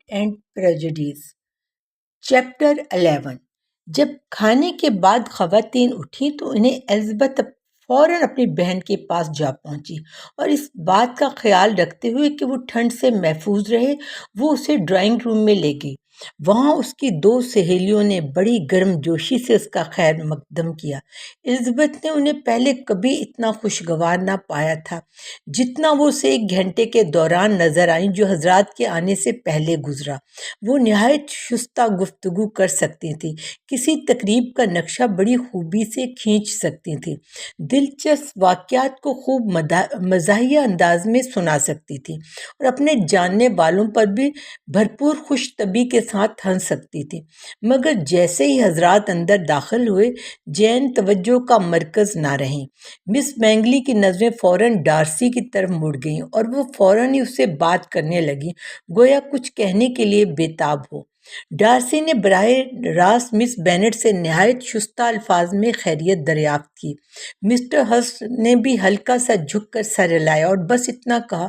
And prejudice. Chapter 11۔ جب کھانے کے بعد خواتین اٹھیں تو انہیں الزبتھ فوراً اپنی بہن کے پاس جا پہنچی اور اس بات کا خیال رکھتے ہوئے کہ وہ ٹھنڈ سے محفوظ رہے وہ اسے ڈرائنگ روم میں لے گئی۔ وہاں اس کی 2 سہیلیوں نے بڑی گرم جوشی سے اس کا خیر مقدم کیا۔ الزبتھ نے انہیں پہلے کبھی اتنا خوشگوار نہ پایا تھا جتنا وہ اسے 1 گھنٹے کے دوران نظر آئیں جو حضرات کے آنے سے پہلے گزرا۔ وہ نہایت شستہ گفتگو کر سکتی تھیں، کسی تقریب کا نقشہ بڑی خوبی سے کھینچ سکتی تھیں، دلچسپ واقعات کو خوب مزاحیہ انداز میں سنا سکتی تھیں اور اپنے جاننے والوں پر بھی بھرپور خوش طبعی کے ساتھ ہنس سکتی تھیں۔ مگر جیسے ہی حضرات اندر داخل ہوئے جین توجہ کا مرکز نہ رہیں۔ مس مینگلی کی نظریں فوراً ڈارسی کی طرف مڑ گئیں اور وہ فوراً ہی اس سے بات کرنے لگی گویا کچھ کہنے کے لیے بےتاب ہو۔ ڈارسی نے براہ راست مس بینٹ سے نہایت شستہ الفاظ میں خیریت دریافت کی۔ مسٹر ہرسٹ نے بھی ہلکا سا جھک کر سر ہلایا اور بس اتنا کہا،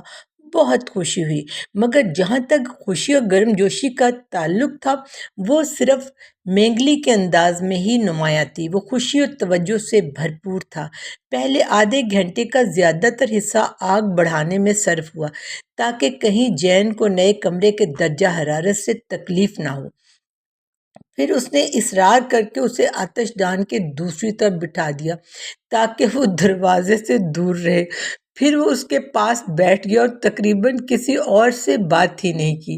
بہت خوشی ہوئی، مگر جہاں تک خوشی اور گرم جوشی کا تعلق تھا وہ صرف مینگلی کے انداز میں ہی نمایاں تھی۔ وہ خوشی اور توجہ سے بھرپور تھا۔ پہلے آدھے گھنٹے کا زیادہ تر حصہ آگ بڑھانے میں صرف ہوا تاکہ کہیں جین کو نئے کمرے کے درجہ حرارت سے تکلیف نہ ہو۔ پھر اس نے اصرار کر کے اسے آتش دان کے دوسری طرف بٹھا دیا تاکہ وہ دروازے سے دور رہے۔ پھر وہ اس کے پاس بیٹھ گیا اور تقریباً کسی اور سے بات ہی نہیں کی۔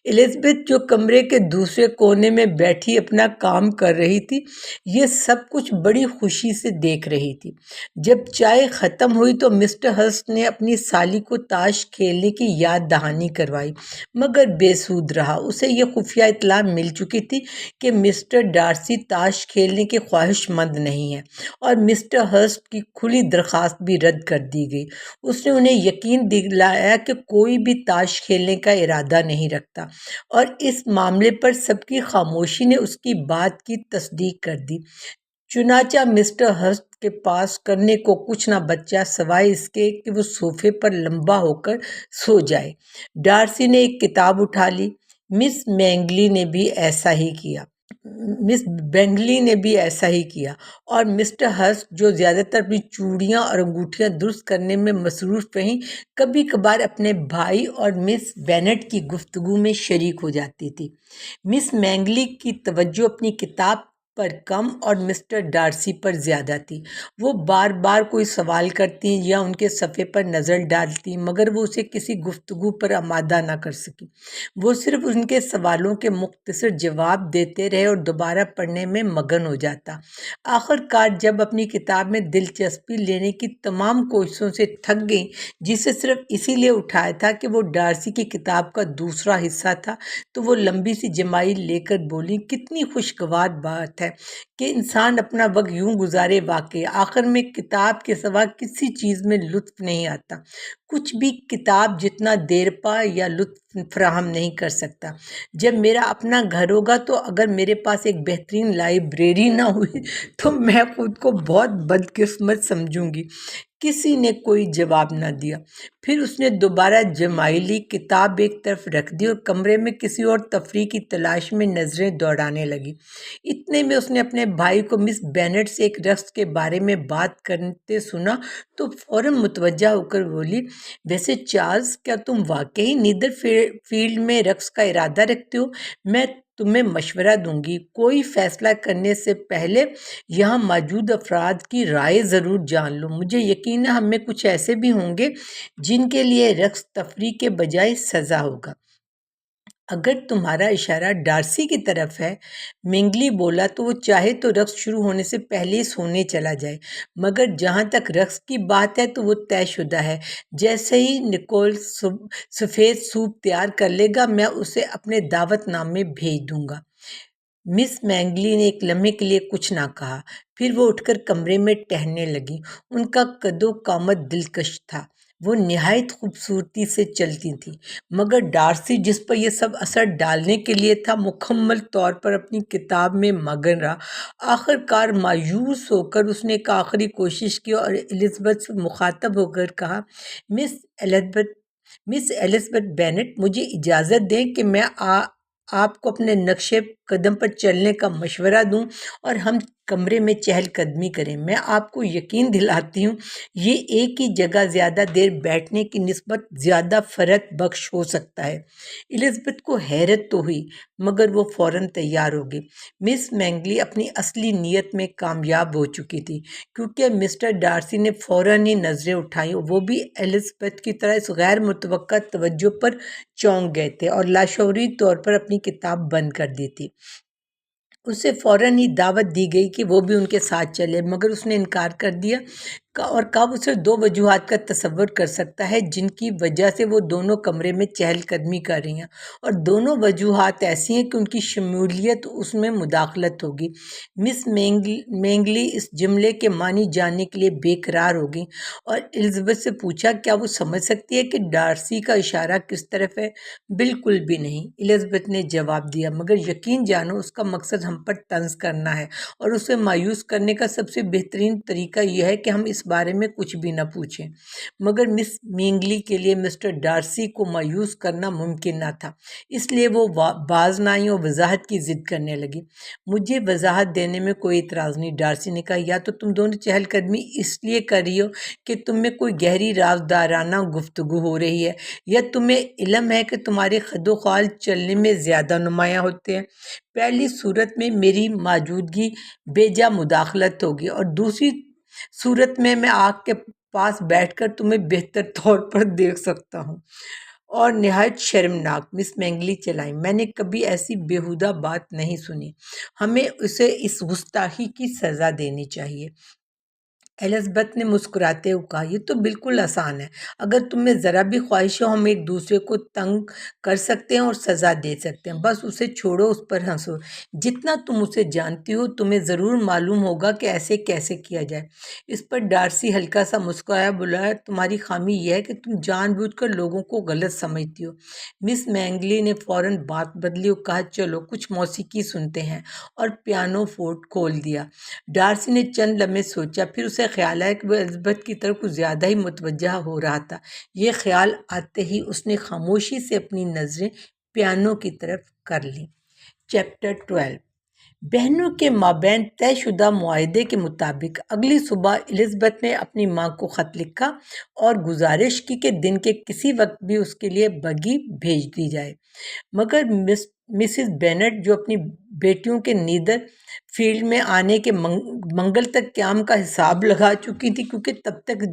الزبتھ جو کمرے کے دوسرے کونے میں بیٹھی اپنا کام کر رہی تھی یہ سب کچھ بڑی خوشی سے دیکھ رہی تھی۔ جب چائے ختم ہوئی تو مسٹر ہرسٹ نے اپنی سالی کو تاش کھیلنے کی یاد دہانی کروائی مگر بے سود رہا۔ اسے یہ خفیہ اطلاع مل چکی تھی کہ مسٹر ڈارسی تاش کھیلنے کے خواہش مند نہیں ہے اور مسٹر ہرسٹ کی کھلی درخواست بھی رد کر دی گئی۔ اس نے انہیں یقین دلایا کہ کوئی بھی تاش کھیلنے کا ارادہ نہیں رکھتا اور اس معاملے پر سب کی خاموشی نے اس کی بات کی تصدیق کر دی۔ چنانچہ مسٹر ہرسٹ کے پاس کرنے کو کچھ نہ بچا سوائے اس کے کہ وہ صوفے پر لمبا ہو کر سو جائے۔ ڈارسی نے ایک کتاب اٹھا لی۔ مس بینگلی نے بھی ایسا ہی کیا اور مسٹر ہرسٹ جو زیادہ تر اپنی چوڑیاں اور انگوٹھیاں درست کرنے میں مصروف رہیں کبھی کبھار اپنے بھائی اور مس بینٹ کی گفتگو میں شریک ہو جاتی تھی۔ مس مینگلی کی توجہ اپنی کتاب پر کم اور مسٹر ڈارسی پر زیادہ تھی۔ وہ بار بار کوئی سوال کرتی یا ان کے صفحے پر نظر ڈالتی مگر وہ اسے کسی گفتگو پر آمادہ نہ کر سکی۔ وہ صرف ان کے سوالوں کے مختصر جواب دیتے رہے اور دوبارہ پڑھنے میں مگن ہو جاتا۔ آخر کار جب اپنی کتاب میں دلچسپی لینے کی تمام کوششوں سے تھک گئیں جسے صرف اسی لیے اٹھایا تھا کہ وہ ڈارسی کی کتاب کا دوسرا حصہ تھا تو وہ لمبی سی جمائل لے کر بولی، کتنی خوشگوار بات ہے کہ انسان اپنا وقت یوں گزارے، واقعی آخر میں کتاب کے سوا کسی چیز میں لطف نہیں آتا، کچھ بھی کتاب جتنا دیرپا یا لطف فراہم نہیں کر سکتا۔ جب میرا اپنا گھر ہوگا تو اگر میرے پاس ایک بہترین لائبریری نہ ہوئی تو میں خود کو بہت بدقسمت سمجھوں گی۔ کسی نے کوئی جواب نہ دیا۔ پھر اس نے دوبارہ جمائلی کتاب ایک طرف رکھ دی اور کمرے میں کسی اور تفریح کی تلاش میں نظریں دوڑانے لگی۔ اتنے میں اس نے اپنے بھائی کو مس بینٹ سے ایک رقص کے بارے میں بات کرتے سنا تو فوراً متوجہ ہو کر بولی، ویسے چارلز کیا تم واقعی نیدر فیلڈ میں رقص کا ارادہ رکھتے ہو؟ میں تمہیں مشورہ دوں گی، کوئی فیصلہ کرنے سے پہلے یہاں موجود افراد کی رائے ضرور جان لو۔ مجھے یقین ہے ہم میں کچھ ایسے بھی ہوں گے جن کے لیے رقص تفریح کے بجائے سزا ہوگا۔ اگر تمہارا اشارہ ڈارسی کی طرف ہے، مینگلی بولا، تو وہ چاہے تو رقص شروع ہونے سے پہلے ہی سونے چلا جائے، مگر جہاں تک رقص کی بات ہے تو وہ طے شدہ ہے۔ جیسے ہی نکول سفید سوپ تیار کر لے گا میں اسے اپنے دعوت نامے بھیج دوں گا۔ مس مینگلی نے ایک لمحے کے لیے کچھ نہ کہا، پھر وہ اٹھ کر کمرے میں ٹہلنے لگی۔ ان کا قد و قامت دلکش تھا، وہ نہایت خوبصورتی سے چلتی تھیں، مگر ڈارسی جس پر یہ سب اثر ڈالنے کے لیے تھا مکمل طور پر اپنی کتاب میں مگن رہا۔ آخر کار مایوس ہو کر اس نے ایک آخری کوشش کی اور الزبتھ سے مخاطب ہو کر کہا، مس الزبتھ، مس ایلزبتھ بینٹ، مجھے اجازت دیں کہ میں آپ کو اپنے نقشے قدم پر چلنے کا مشورہ دوں اور ہم کمرے میں چہل قدمی کریں۔ میں آپ کو یقین دلاتی ہوں یہ ایک ہی جگہ زیادہ دیر بیٹھنے کی نسبت زیادہ فرحت بخش ہو سکتا ہے۔ الزبتھ کو حیرت تو ہوئی مگر وہ فوراً تیار ہو گئی۔ مس مینگلی اپنی اصلی نیت میں کامیاب ہو چکی تھی کیونکہ مسٹر ڈارسی نے فوراً ہی نظریں اٹھائیں، وہ بھی الزبتھ کی طرح اس غیر متوقع توجہ پر چونک گئے تھے اور لاشعوری طور پر اپنی کتاب بند کر دی تھی۔ اسے فوراً ہی دعوت دی گئی کہ وہ بھی ان کے ساتھ چلے مگر اس نے انکار کر دیا اور کہا وہ صرف 2 وجوہات کا تصور کر سکتا ہے جن کی وجہ سے وہ دونوں کمرے میں چہل قدمی کر رہی ہیں، اور دونوں وجوہات ایسی ہیں کہ ان کی شمولیت اس میں مداخلت ہوگی۔ مس مینگلی اس جملے کے معنی جاننے کے لیے بے قرار ہو گئی اور الزبتھ سے پوچھا کیا وہ سمجھ سکتی ہے کہ ڈارسی کا اشارہ کس طرف ہے؟ بالکل بھی نہیں، الزبتھ نے جواب دیا، مگر یقین جانو اس کا مقصد ہم پر طنز کرنا ہے اور اسے مایوس کرنے کا سب سے بہترین طریقہ یہ ہے کہ ہم اس بارے میں کچھ بھی نہ پوچھیں۔ مگر مس مینگلی کے لیے مسٹر ڈارسی کو مایوس کرنا ممکن نہ تھا، اس لیے وہ باز نہ آئی اور وضاحت کی ضد کرنے لگی۔ مجھے وضاحت دینے میں کوئی اعتراض نہیں، ڈارسی نے کہا، یا تو تم دونوں چہل قدمی اس لیے کر رہی ہو کہ تم میں کوئی گہری رازدارانہ گفتگو ہو رہی ہے، یا تمہیں علم ہے کہ تمہارے خد و خال چلنے میں زیادہ نمایاں ہوتے ہیں۔ پہلی صورت میں میری موجودگی بے جا مداخلت ہوگی اور دوسری صورت میں آگ کے پاس بیٹھ کر تمہیں بہتر طور پر دیکھ سکتا ہوں۔ اور نہایت شرمناک، مس مینگلی چلائیں، میں نے کبھی ایسی بیہودہ بات نہیں سنی، ہمیں اسے اس گستاخی کی سزا دینی چاہیے۔ الزبتھ نے مسکراتے ہوئے کہا، یہ تو بالکل آسان ہے، اگر تم میں ذرا بھی خواہش ہو ہم ایک دوسرے کو تنگ کر سکتے ہیں اور سزا دے سکتے ہیں، بس اسے چھوڑو، اس پر ہنسو۔ جتنا تم اسے جانتی ہو تمہیں ضرور معلوم ہوگا کہ ایسے کیسے کیا جائے۔ اس پر ڈارسی ہلکا سا مسکرایا، بولا، تمہاری خامی یہ ہے کہ تم جان بوجھ کر لوگوں کو غلط سمجھتی ہو۔ مس مینگلی نے فوراً بات بدلی اور کہا، چلو کچھ موسیقی سنتے ہیں، اور پیانو فورٹ کھول دیا۔ ڈارسی نے چند لمحے سوچا، پھر اسے خیال آیا کہ وہ الزبتھ کی طرف کچھ زیادہ ہی متوجہ ہو رہا تھا۔ یہ خیال آتے ہی اس نے خاموشی سے اپنی نظریں پیانو کی طرف کر لیں۔ چیپٹر 12۔ بہنوں کے مابین طے شدہ معاہدے کے مطابق اگلی صبح الزبتھ نے اپنی ماں کو خط لکھا اور گزارش کی کہ دن کے کسی وقت بھی اس کے لیے بگی بھیج دی جائے، مگر مسز بینٹ جو اپنی بیٹیوں کے نیدر فیلڈ میں آنے کے منگل تک قیام کا حساب لگا چکی تھی، کیونکہ تب تک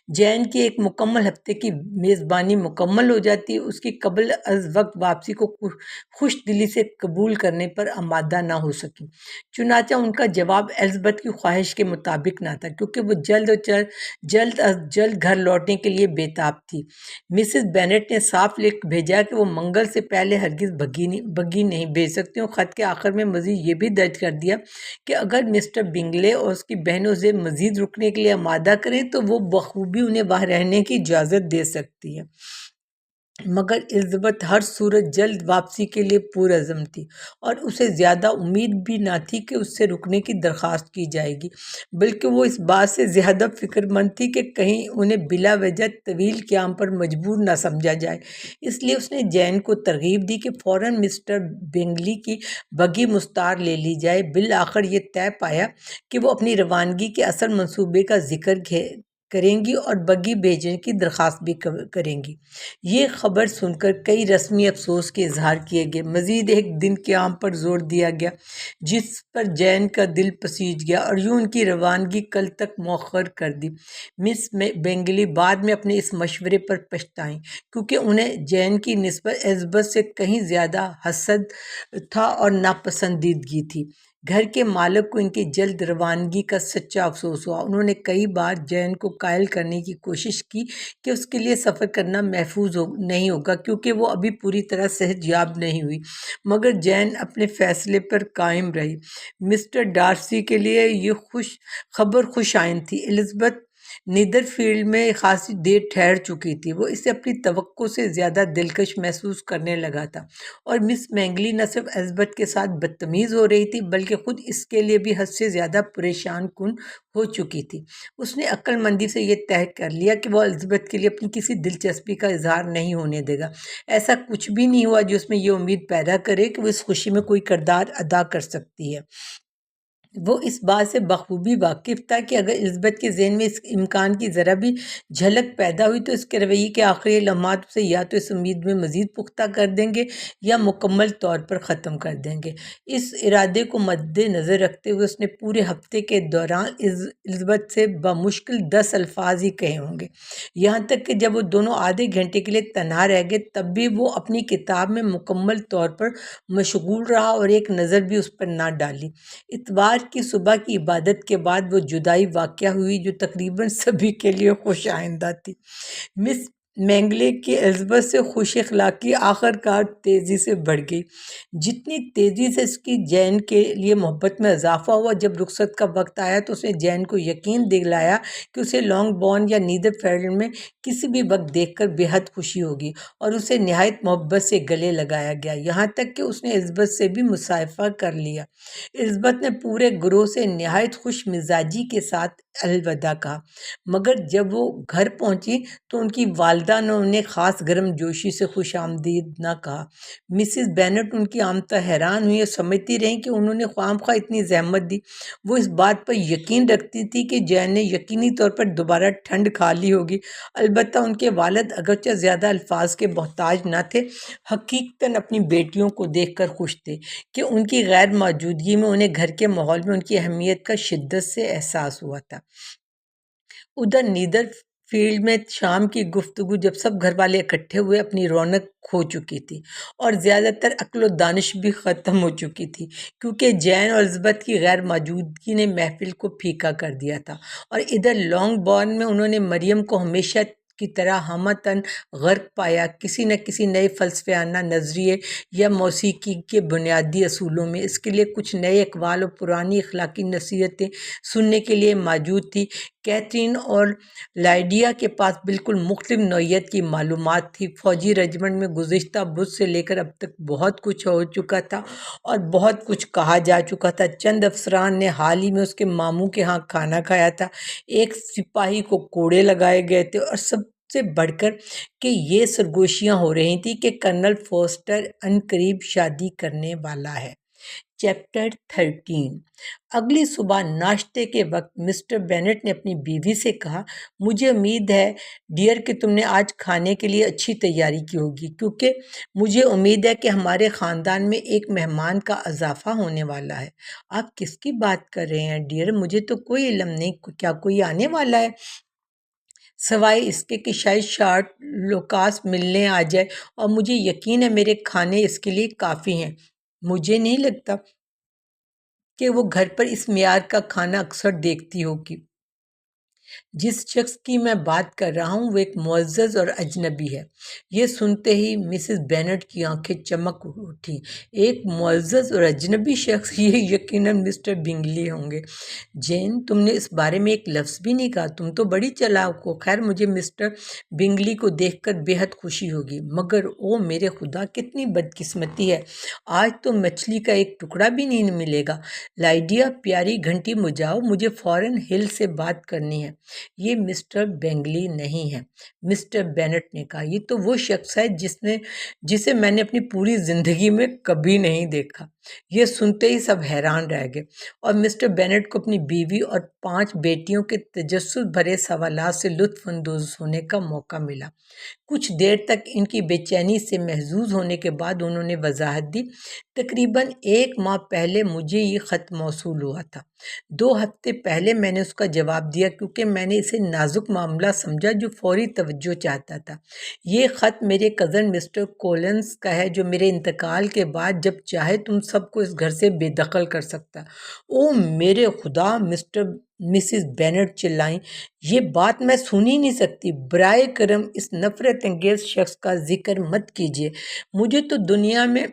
جین کی ایک مکمل ہفتے کی میزبانی مکمل ہو جاتی، اس کی قبل از وقت واپسی کو خوش دلی سے قبول کرنے پر آمادہ نہ ہو سکی۔ چنانچہ ان کا جواب الزبتھ کی خواہش کے مطابق نہ تھا، کیونکہ وہ جلد از جلد گھر لوٹنے کے لیے بےتاب تھی۔ مسز بینٹ نے صاف لکھ بھیجا کہ وہ منگل سے پہلے ہرگز بگی نہیں بھیج سکتی، اور خط کے آخر میں مزید یہ بھی درج کر دیا کہ اگر مسٹر بنگلے اور اس کی بہنوں سے مزید رکنے کے لیے آمادہ کریں تو وہ بخوبی انہیں وہاں رہنے کی اجازت دے سکتی ہے۔ مگر الزبتھ ہر صورت جلد واپسی کے لیے پرعزم تھی اور اسے زیادہ امید بھی نہ تھی کہ اس سے رکنے کی درخواست کی جائے گی، بلکہ وہ اس بات سے زیادہ فکر مند تھی کہ کہیں انہیں بلا وجہ طویل قیام پر مجبور نہ سمجھا جائے۔ اس لیے اس نے جین کو ترغیب دی کہ فوراً مسٹر بنگلی کی بگی مستعار لے لی جائے۔ بالآخر یہ طے پایا کہ وہ اپنی روانگی کے اصل منصوبے کا ذکر کریں گی اور بگی بھیجنے کی درخواست بھی کریں گی۔ یہ خبر سن کر کئی رسمی افسوس کے اظہار کیے گئے، مزید ایک دن قیام پر زور دیا گیا جس پر جین کا دل پسیج گیا اور یوں ان کی روانگی کل تک مؤخر کر دی۔ مس بنگلی بعد میں اپنے اس مشورے پر پچھتائیں، کیونکہ انہیں جین کی نسبت الزبتھ سے کہیں زیادہ حسد تھا اور ناپسندیدگی تھی۔ گھر کے مالک کو ان کی جلد روانگی کا سچا افسوس ہوا۔ انہوں نے کئی بار جین کو قائل کرنے کی کوشش کی کہ اس کے لیے سفر کرنا محفوظ نہیں ہوگا کیونکہ وہ ابھی پوری طرح صحت یاب نہیں ہوئی، مگر جین اپنے فیصلے پر قائم رہی۔ مسٹر ڈارسی کے لیے یہ خبر خوش آئند تھی۔ الزبتھ نیدر فیلڈ میں خاصی دیر ٹھہر چکی تھی، وہ اسے اپنی توقع سے زیادہ دلکش محسوس کرنے لگا تھا، اور مس مینگلی نہ صرف الزبتھ کے ساتھ بدتمیز ہو رہی تھی بلکہ خود اس کے لیے بھی حد سے زیادہ پریشان کن ہو چکی تھی۔ اس نے عقل مندی سے یہ طے کر لیا کہ وہ الزبتھ کے لیے اپنی کسی دلچسپی کا اظہار نہیں ہونے دے گا۔ ایسا کچھ بھی نہیں ہوا جو اس میں یہ امید پیدا کرے کہ وہ اس خوشی میں کوئی کردار ادا کر سکتی ہے۔ وہ اس بات سے بخوبی واقف تھا کہ اگر الزبتھ کے ذہن میں اس امکان کی ذرا بھی جھلک پیدا ہوئی تو اس کے رویے کے آخری لمحات اسے یا تو اس امید میں مزید پختہ کر دیں گے یا مکمل طور پر ختم کر دیں گے۔ اس ارادے کو مد نظر رکھتے ہوئے اس نے پورے ہفتے کے دوران الزبتھ سے بمشکل 10 الفاظ ہی کہے ہوں گے، یہاں تک کہ جب وہ دونوں آدھے گھنٹے کے لیے تنہا رہ گئے تب بھی وہ اپنی کتاب میں مکمل طور پر مشغول رہا اور ایک نظر بھی اس پر نہ ڈالی۔ اتوار کی صبح کی عبادت کے بعد وہ جدائی واقع ہوئی جو تقریباً سبھی کے لیے خوش آئندہ تھی۔ مس مینگلے کی الزبتھ سے خوش اخلاقی آخر کار تیزی سے بڑھ گئی، جتنی تیزی سے اس کی جین کے لیے محبت میں اضافہ ہوا۔ جب رخصت کا وقت آیا تو اس نے جین کو یقین دلایا کہ اسے لانگ بورن یا نیدر فیلڈ میں کسی بھی وقت دیکھ کر بے حد خوشی ہوگی، اور اسے نہایت محبت سے گلے لگایا گیا، یہاں تک کہ اس نے الزبتھ سے بھی مصافحہ کر لیا۔ الزبتھ نے پورے گروہ سے نہایت خوش مزاجی کے ساتھ الوداع کہا، مگر جب وہ گھر پہنچی تو ان کی والدہ نے انہیں خاص گرم جوشی سے خوش آمدید نہ کہا۔ مسز بینٹ ان کی آمد پر حیران ہوئی اور سمجھتی رہیں کہ انہوں نے خواہ مخواہ اتنی زحمت دی۔ وہ اس بات پر یقین رکھتی تھی کہ جین نے یقینی طور پر دوبارہ ٹھنڈ کھا لی ہوگی۔ البتہ ان کے والد اگرچہ زیادہ الفاظ کے محتاج نہ تھے، حقیقتاً اپنی بیٹیوں کو دیکھ کر خوش تھے کہ ان کی غیر موجودگی میں انہیں گھر کے ماحول میں ان کی اہمیت کا شدت سے احساس ہوا تھا۔ ادھر نیدر فیلڈ میں شام کی گفتگو جب سب گھر والے اکٹھے ہوئے اپنی رونق کھو چکی تھی اور زیادہ تر عقل و دانش بھی ختم ہو چکی تھی، کیونکہ جین اور الزبتھ کی غیر موجودگی نے محفل کو پھیکا کر دیا تھا۔ اور ادھر لانگ بورن میں انہوں نے مریم کو ہمیشہ کی طرح ہمتاً غرق پایا، کسی نہ کسی نئے فلسفیانہ نظریے یا موسیقی کے بنیادی اصولوں میں۔ اس کے لیے کچھ نئے اقوال اور پرانی اخلاقی نصیحتیں سننے کے لیے موجود تھی۔ کیتھرین اور لائڈیا کے پاس بالکل مختلف نوعیت کی معلومات تھی۔ فوجی رجمنٹ میں گزشتہ بدھ سے لے کر اب تک بہت کچھ ہو چکا تھا اور بہت کچھ کہا جا چکا تھا۔ چند افسران نے حال ہی میں اس کے ماموں کے ہاں کھانا کھایا تھا، ایک سپاہی کو کوڑے لگائے گئے تھے، اور سب سے بڑھ کر کہ یہ سرگوشیاں ہو رہی تھیں کہ کرنل فوسٹر عنقریب شادی کرنے والا ہے۔ چیپٹر 13۔ اگلی صبح ناشتے کے وقت مسٹر بینٹ نے اپنی بیوی سے کہا، مجھے امید ہے ڈیئر کہ تم نے آج کھانے کے لیے اچھی تیاری کی ہوگی، کیونکہ مجھے امید ہے کہ ہمارے خاندان میں ایک مہمان کا اضافہ ہونے والا ہے۔ آپ کس کی بات کر رہے ہیں ڈیئر؟ مجھے تو کوئی علم نہیں، کیا کوئی آنے والا ہے؟ سوائے اس کے کہ شاید شارٹ لوکاس ملنے آ جائے، اور مجھے یقین ہے میرے کھانے اس کے لیے کافی ہیں۔ مجھے نہیں لگتا کہ وہ گھر پر اس معیار کا کھانا اکثر دیکھتی ہوگی۔ جس شخص کی میں بات کر رہا ہوں وہ ایک معزز اور اجنبی ہے۔ یہ سنتے ہی مسز بینٹ کی آنکھیں چمک اٹھیں۔ ایک معزز اور اجنبی شخص، یہ یقیناً مسٹر بنگلی ہوں گے۔ جین، تم نے اس بارے میں ایک لفظ بھی نہیں کہا، تم تو بڑی چالاک ہو۔ خیر، مجھے مسٹر بنگلی کو دیکھ کر بے حد خوشی ہوگی، مگر او میرے خدا، کتنی بدقسمتی ہے، آج تو مچھلی کا ایک ٹکڑا بھی نہیں ملے گا۔ لائڈیا، پیاری گھنٹی بجاؤ، مجھے فوراً ہل سے بات کرنی ہے۔ یہ مسٹر بنگلی نہیں ہے، مسٹر بینٹ نے کہا، یہ تو وہ شخص ہے جسے میں نے اپنی پوری زندگی میں کبھی نہیں دیکھا۔ یہ سنتے ہی سب حیران رہ گئے، اور مسٹر بینٹ کو اپنی بیوی اور 5 بیٹیوں کے تجسس بھرے سوالات سے لطف اندوز ہونے کا موقع ملا۔ کچھ دیر تک ان کی بے چینی سے محظوظ ہونے کے بعد انہوں نے وضاحت دی، تقریباً 1 ماہ پہلے مجھے یہ خط موصول ہوا تھا۔ 2 ہفتے پہلے میں نے اس کا جواب دیا، کیونکہ میں نے اسے نازک معاملہ سمجھا جو فوری توجہ چاہتا تھا۔ یہ خط میرے کزن مسٹر کولنز کا ہے، جو میرے انتقال کے بعد جب چاہے تم سب کو اس گھر سے بے دخل کر سکتا۔ او میرے خدا، مسز بینٹ چلائیں، یہ بات میں سن ہی نہیں سکتی۔ برائے کرم اس نفرت انگیز شخص کا ذکر مت کیجیے، مجھے تو دنیا میں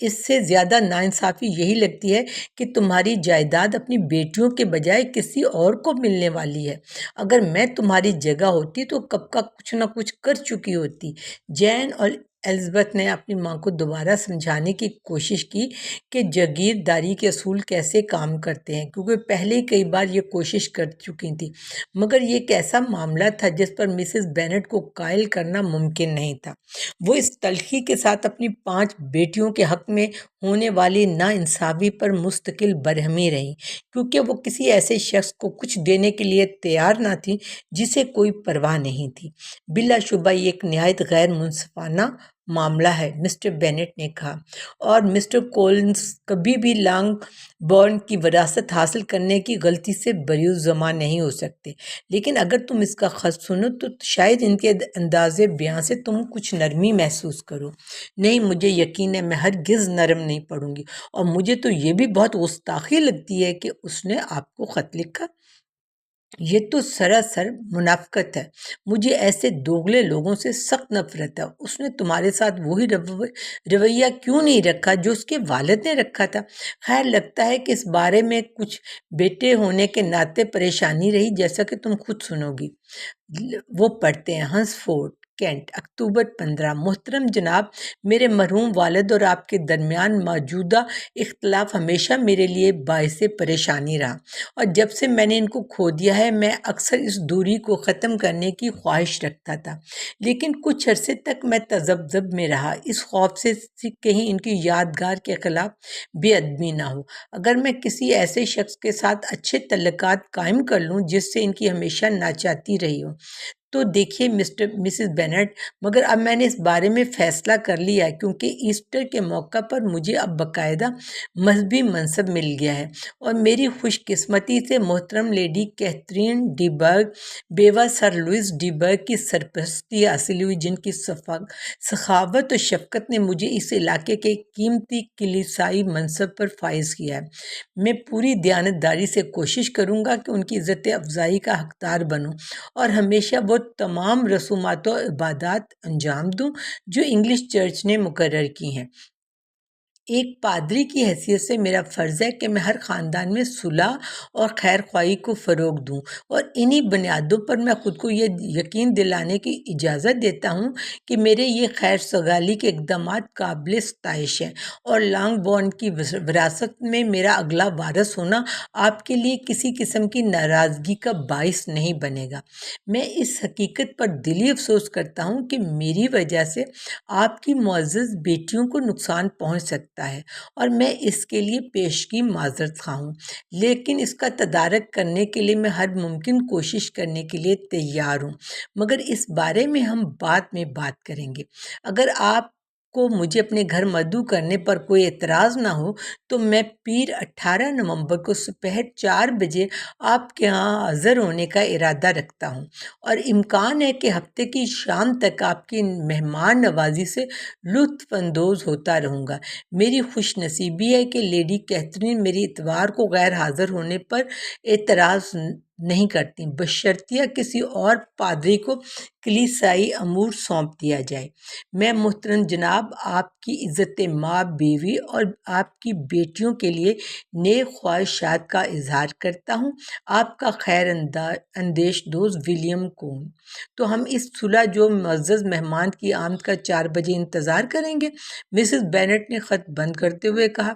اس سے زیادہ ناانصافی یہی لگتی ہے کہ تمہاری جائیداد اپنی بیٹیوں کے بجائے کسی اور کو ملنے والی ہے۔ اگر میں تمہاری جگہ ہوتی تو کب کا کچھ نہ کچھ کر چکی ہوتی۔ جین اور الزبتھ نے اپنی ماں کو دوبارہ سمجھانے کی کوشش کی کہ جاگیرداری کے اصول کیسے کام کرتے ہیں، کیونکہ پہلے کئی بار یہ کوشش کر چکی تھی، مگر یہ ایک ایسا معاملہ تھا جس پر مسز بینٹ کو قائل کرنا ممکن نہیں تھا۔ وہ اس تلخی کے ساتھ اپنی 5 بیٹیوں کے حق میں ہونے والی ناانصافی پر مستقل برہمی رہیں، کیونکہ وہ کسی ایسے شخص کو کچھ دینے کے لیے تیار نہ تھی جسے کوئی پرواہ نہیں تھی۔ بلا شبہ یہ ایک نہایت غیر منصفانہ معاملہ ہے، مسٹر بینٹ نے کہا، اور مسٹر کولنز کبھی بھی لانگ بورن کی وراثت حاصل کرنے کی غلطی سے بریءالذمہ نہیں ہو سکتے، لیکن اگر تم اس کا خط سنو تو شاید ان کے انداز بیان سے تم کچھ نرمی محسوس کرو۔ نہیں، مجھے یقین ہے میں ہرگز نرم نہیں پڑوں گی، اور مجھے تو یہ بھی بہت گستاخی لگتی ہے کہ اس نے آپ کو خط لکھا۔ یہ تو سراسر منافقت ہے۔ مجھے ایسے دوغلے لوگوں سے سخت نفرت ہے۔ اس نے تمہارے ساتھ وہی رویہ کیوں نہیں رکھا جو اس کے والد نے رکھا تھا؟ خیر، لگتا ہے کہ اس بارے میں کچھ بیٹے ہونے کے ناطے پریشانی رہی، جیسا کہ تم خود سنو گی۔ وہ پڑھتے ہیں، ہنسفورڈ کینٹ، اکتوبر 15۔ محترم جناب، میرے مرحوم والد اور آپ کے درمیان موجودہ اختلاف ہمیشہ میرے لیے باعث پریشانی رہا، اور جب سے میں نے ان کو کھو دیا ہے میں اکثر اس دوری کو ختم کرنے کی خواہش رکھتا تھا، لیکن کچھ عرصے تک میں تذبذب میں رہا، اس خوف سے کہیں ان کی یادگار کے خلاف بے ادبی نہ ہو۔ اگر میں کسی ایسے شخص کے ساتھ اچھے تعلقات قائم کر لوں جس سے ان کی ہمیشہ ناچاتی رہی ہو، تو دیکھیے مسز بینٹ، مگر اب میں نے اس بارے میں فیصلہ کر لیا ہے، کیونکہ ایسٹر کے موقع پر مجھے اب باقاعدہ مذہبی منصب مل گیا ہے، اور میری خوش قسمتی سے محترم لیڈی کیتھرین ڈی برگ، بیوہ سر لوئس ڈی برگ کی سرپرستی حاصل ہوئی، جن کی سخاوت و شفقت نے مجھے اس علاقے کے قیمتی کلیسائی منصب پر فائز کیا ہے۔ میں پوری دیانتداری سے کوشش کروں گا کہ ان کی عزت افزائی کا حقدار بنوں، اور ہمیشہ وہ تمام رسومات و عبادات انجام دوں جو انگلش چرچ نے مقرر کی ہیں۔ ایک پادری کی حیثیت سے میرا فرض ہے کہ میں ہر خاندان میں صلح اور خیر خواہی کو فروغ دوں، اور انہی بنیادوں پر میں خود کو یہ یقین دلانے کی اجازت دیتا ہوں کہ میرے یہ خیر سگالی کے اقدامات قابل ستائش ہیں، اور لانگ بورن کی وراثت میں میرا اگلا وارث ہونا آپ کے لیے کسی قسم کی ناراضگی کا باعث نہیں بنے گا۔ میں اس حقیقت پر دلی افسوس کرتا ہوں کہ میری وجہ سے آپ کی معزز بیٹیوں کو نقصان پہنچ سکتا ہے، اور میں اس کے لیے پیشگی معذرت خواہ ہوں، لیکن اس کا تدارک کرنے کے لیے میں ہر ممکن کوشش کرنے کے لیے تیار ہوں، مگر اس بارے میں ہم بعد میں بات کریں گے۔ اگر آپ کو مجھے اپنے گھر مدعو کرنے پر کوئی اعتراض نہ ہو تو میں پیر 18 نومبر کو سپہر 4 بجے آپ کے ہاں حاضر ہونے کا ارادہ رکھتا ہوں، اور امکان ہے کہ ہفتے کی شام تک آپ کی مہمان نوازی سے لطف اندوز ہوتا رہوں گا۔ میری خوش نصیبی ہے کہ لیڈی کیتھرین میری اتوار کو غیر حاضر ہونے پر اعتراض نہیں کرتی، بشرطیہ کسی اور پادری کو کلیسائی امور سونپ دیا جائے۔ میں محترم جناب آپ کی عزت ماں، بیوی اور آپ کی بیٹیوں کے لیے نیک خواہشات کا اظہار کرتا ہوں۔ آپ کا خیر اندیش دوست ولیم کون۔ تو ہم اس صلح جو معزز مہمان کی آمد کا 4 بجے انتظار کریں گے، مسز بینٹ نے خط بند کرتے ہوئے کہا۔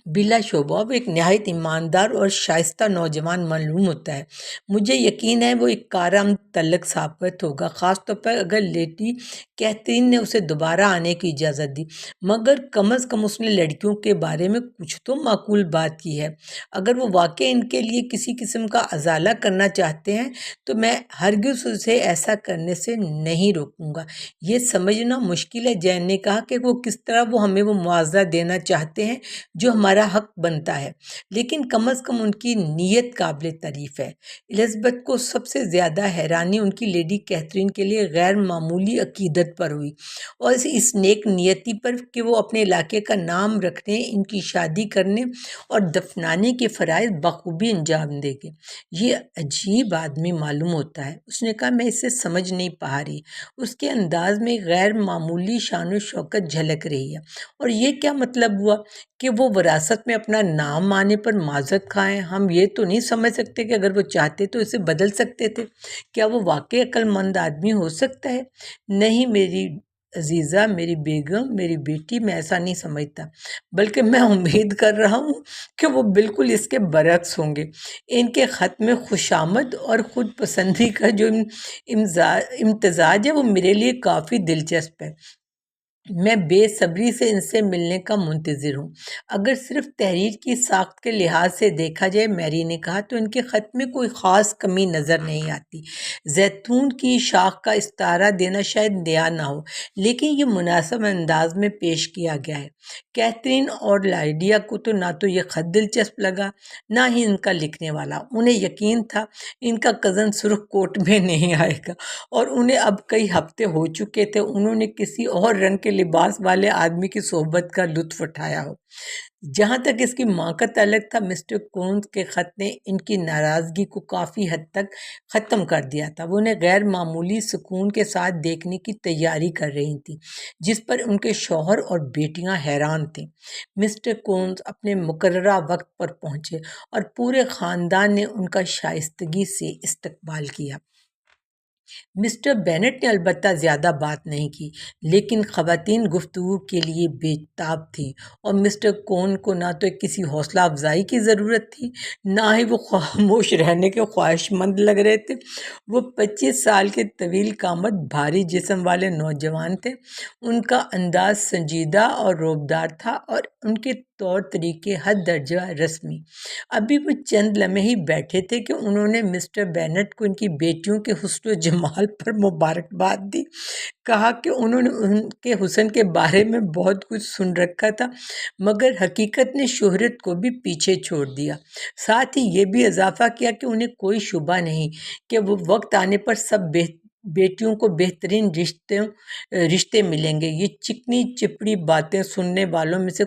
بلا شبہ وہ ایک نہایت ایماندار اور شائستہ نوجوان معلوم ہوتا ہے۔ مجھے یقین ہے وہ ایک کارآمد تعلق ثابت ہوگا، خاص طور پر اگر لیڈی کیتھرین نے اسے دوبارہ آنے کی اجازت دی، مگر کم از کم اس نے لڑکیوں کے بارے میں کچھ تو معقول بات کی ہے۔ اگر وہ واقعی ان کے لیے کسی قسم کا ازالہ کرنا چاہتے ہیں تو میں ہرگز اسے ایسا کرنے سے نہیں روکوں گا۔ یہ سمجھنا مشکل ہے، جین نے کہا، کہ وہ کس طرح وہ ہمیں وہ معاوضہ دینا چاہتے ہیں جو ہمارا ہمارا حق بنتا ہے، لیکن کم از کم ان کی نیت قابل تعریف ہے۔ الزبتھ کو سب سے زیادہ حیرانی ان کی لیڈی کیتھرین کے لیے غیر معمولی عقیدت پر ہوئی، اور اس نیک نیتی پر کہ وہ اپنے علاقے کا نام رکھنے، ان کی شادی کرنے اور دفنانے کے فرائض بخوبی انجام دے گے۔ یہ عجیب آدمی معلوم ہوتا ہے، اس نے کہا، میں اسے سمجھ نہیں پا رہی۔ اس کے انداز میں غیر معمولی شان و شوکت جھلک رہی ہے۔ اور یہ کیا مطلب ہوا کہ وہ وراثت میں اپنا نام آنے پر معذرت کھائیں؟ ہم یہ تو نہیں سمجھ سکتے کہ اگر وہ چاہتے تو اسے بدل سکتے تھے؟ کیا وہ واقعی عقل مند آدمی ہو سکتا ہے؟ نہیں میری عزیزہ، میری بیگم، میری بیٹی، میں ایسا نہیں سمجھتا، بلکہ میں امید کر رہا ہوں کہ وہ بالکل اس کے برعکس ہوں گے۔ ان کے خط میں خوشامد اور خود پسندی کا جو امتزاج ہے وہ میرے لیے کافی دلچسپ ہے۔ میں بے صبری سے ان سے ملنے کا منتظر ہوں۔ اگر صرف تحریر کی ساخت کے لحاظ سے دیکھا جائے، میری نے کہا، تو ان کے خط میں کوئی خاص کمی نظر نہیں آتی۔ زیتون کی شاخ کا استعارہ دینا شاید نیا نہ ہو، لیکن یہ مناسب انداز میں پیش کیا گیا ہے۔ کیتھرین اور لائڈیا کو تو نہ تو یہ خط دلچسپ لگا، نہ ہی ان کا لکھنے والا۔ انہیں یقین تھا ان کا کزن سرخ کوٹ میں نہیں آئے گا، اور انہیں اب کئی ہفتے ہو چکے تھے انہوں نے کسی اور رنگ کے لباس والے آدمی کی صحبت کا لطف اٹھایا ہو۔ جہاں تک اس کی ماں کا تعلق تھا، مسٹر کونز کے خط نے ان کی ناراضگی کو کافی حد تک ختم کر دیا تھا۔ وہ انہیں غیر معمولی سکون کے ساتھ دیکھنے کی تیاری کر رہی تھی، جس پر ان کے شوہر اور بیٹیاں حیران تھے۔ مسٹر کونز اپنے مقررہ وقت پر پہنچے اور پورے خاندان نے ان کا شائستگی سے استقبال کیا۔ مسٹر بینٹ نے البتہ زیادہ بات نہیں کی، لیکن خواتین گفتگو کے لیے بے تاب تھیں، اور مسٹر کون کو نہ تو کسی حوصلہ افزائی کی ضرورت تھی، نہ ہی وہ خاموش رہنے کے خواہش مند لگ رہے تھے۔ وہ 25 سال کے طویل قامت بھاری جسم والے نوجوان تھے۔ ان کا انداز سنجیدہ اور روبدار تھا، اور ان کے طور طریقے حد درجہ رسمی۔ ابھی وہ چند لمحے ہی بیٹھے تھے کہ انہوں نے مسٹر بینٹ کو ان کی بیٹیوں کے حسن و جمال پر مبارکباد دی۔ کہا کہ انہوں نے ان کے حسن کے بارے میں بہت کچھ سن رکھا تھا، مگر حقیقت نے شہرت کو بھی پیچھے چھوڑ دیا۔ ساتھ ہی یہ بھی اضافہ کیا کہ انہیں کوئی شبہ نہیں کہ وہ وقت آنے پر سب بیٹیوں کو بہترین رشتے ملیں گے۔ یہ چکنی چپڑی باتیں سننے والوں میں سے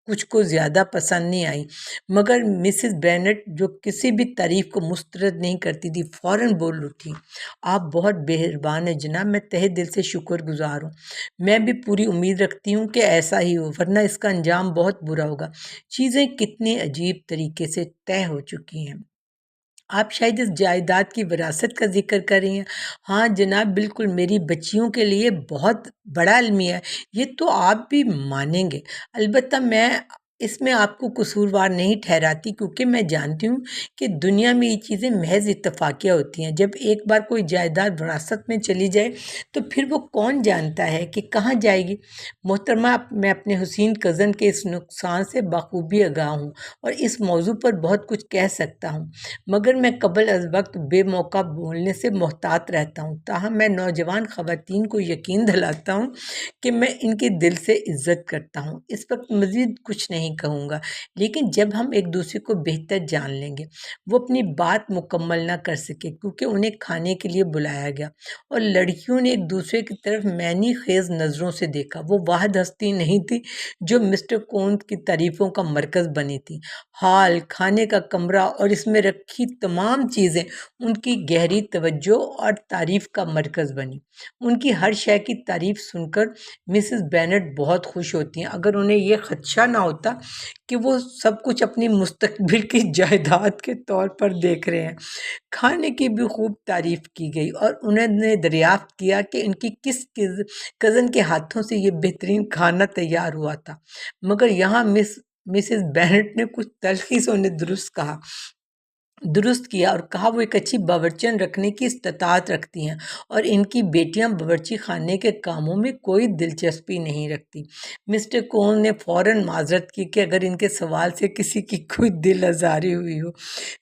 کچھ کو زیادہ پسند نہیں آئی، مگر مسز بینٹ، جو کسی بھی تعریف کو مسترد نہیں کرتی تھی، فوراً بول اٹھی، آپ بہت مہربان ہیں جناب، میں تہہ دل سے شکر گزار ہوں۔ میں بھی پوری امید رکھتی ہوں کہ ایسا ہی ہو، ورنہ اس کا انجام بہت برا ہوگا۔ چیزیں کتنی عجیب طریقے سے طے ہو چکی ہیں۔ آپ شاید اس جائیداد کی وراثت کا ذکر کر رہی ہیں؟ ہاں جناب، بالکل، میری بچیوں کے لیے بہت بڑا المیہ ہے، یہ تو آپ بھی مانیں گے۔ البتہ میں اس میں آپ کو قصوروار نہیں ٹھہراتی، کیونکہ میں جانتی ہوں کہ دنیا میں یہ چیزیں محض اتفاقیہ ہوتی ہیں۔ جب ایک بار کوئی جائیداد وراثت میں چلی جائے تو پھر وہ کون جانتا ہے کہ کہاں جائے گی۔ محترمہ، میں اپنے حسین کزن کے اس نقصان سے بخوبی آگاہ ہوں، اور اس موضوع پر بہت کچھ کہہ سکتا ہوں، مگر میں قبل از وقت بے موقع بولنے سے محتاط رہتا ہوں۔ تاہم میں نوجوان خواتین کو یقین دلاتا ہوں کہ میں ان کے دل سے عزت کرتا ہوں۔ اس وقت مزید کچھ نہیں کہوں گا، لیکن جب ہم ایک دوسرے کو بہتر جان لیں گے۔ وہ اپنی بات مکمل نہ کر سکے کیونکہ انہیں کھانے کے لیے بلایا گیا، اور لڑکیوں نے ایک دوسرے کی طرف معنی خیز نظروں سے دیکھا۔ وہ واحد ہستی نہیں تھی جو مسٹر کونز کی تعریفوں کا مرکز بنی تھی۔ ہال، کھانے کا کمرہ اور اس میں رکھی تمام چیزیں ان کی گہری توجہ اور تعریف کا مرکز بنی۔ ان کی ہر شے کی تعریف سن کر مسز بینٹ بہت خوش ہوتی ہیں، اگر انہیں یہ خدشہ نہ ہوتا کہ وہ سب کچھ اپنی مستقبل کی جائیداد کے طور پر دیکھ رہے ہیں۔ کھانے کی بھی خوب تعریف کی گئی، اور انہوں نے دریافت کیا کہ ان کی کس کزن کے ہاتھوں سے یہ بہترین کھانا تیار ہوا تھا، مگر یہاں مسز بینٹ نے کچھ تلخی سے انہیں درست کیا اور کہا وہ ایک اچھی باورچن رکھنے کی استطاعت رکھتی ہیں، اور ان کی بیٹیاں باورچی خانے کے کاموں میں کوئی دلچسپی نہیں رکھتی۔ مسٹر کون نے فوراً معذرت کی کہ اگر ان کے سوال سے کسی کی کوئی دل آزاری ہوئی ہو۔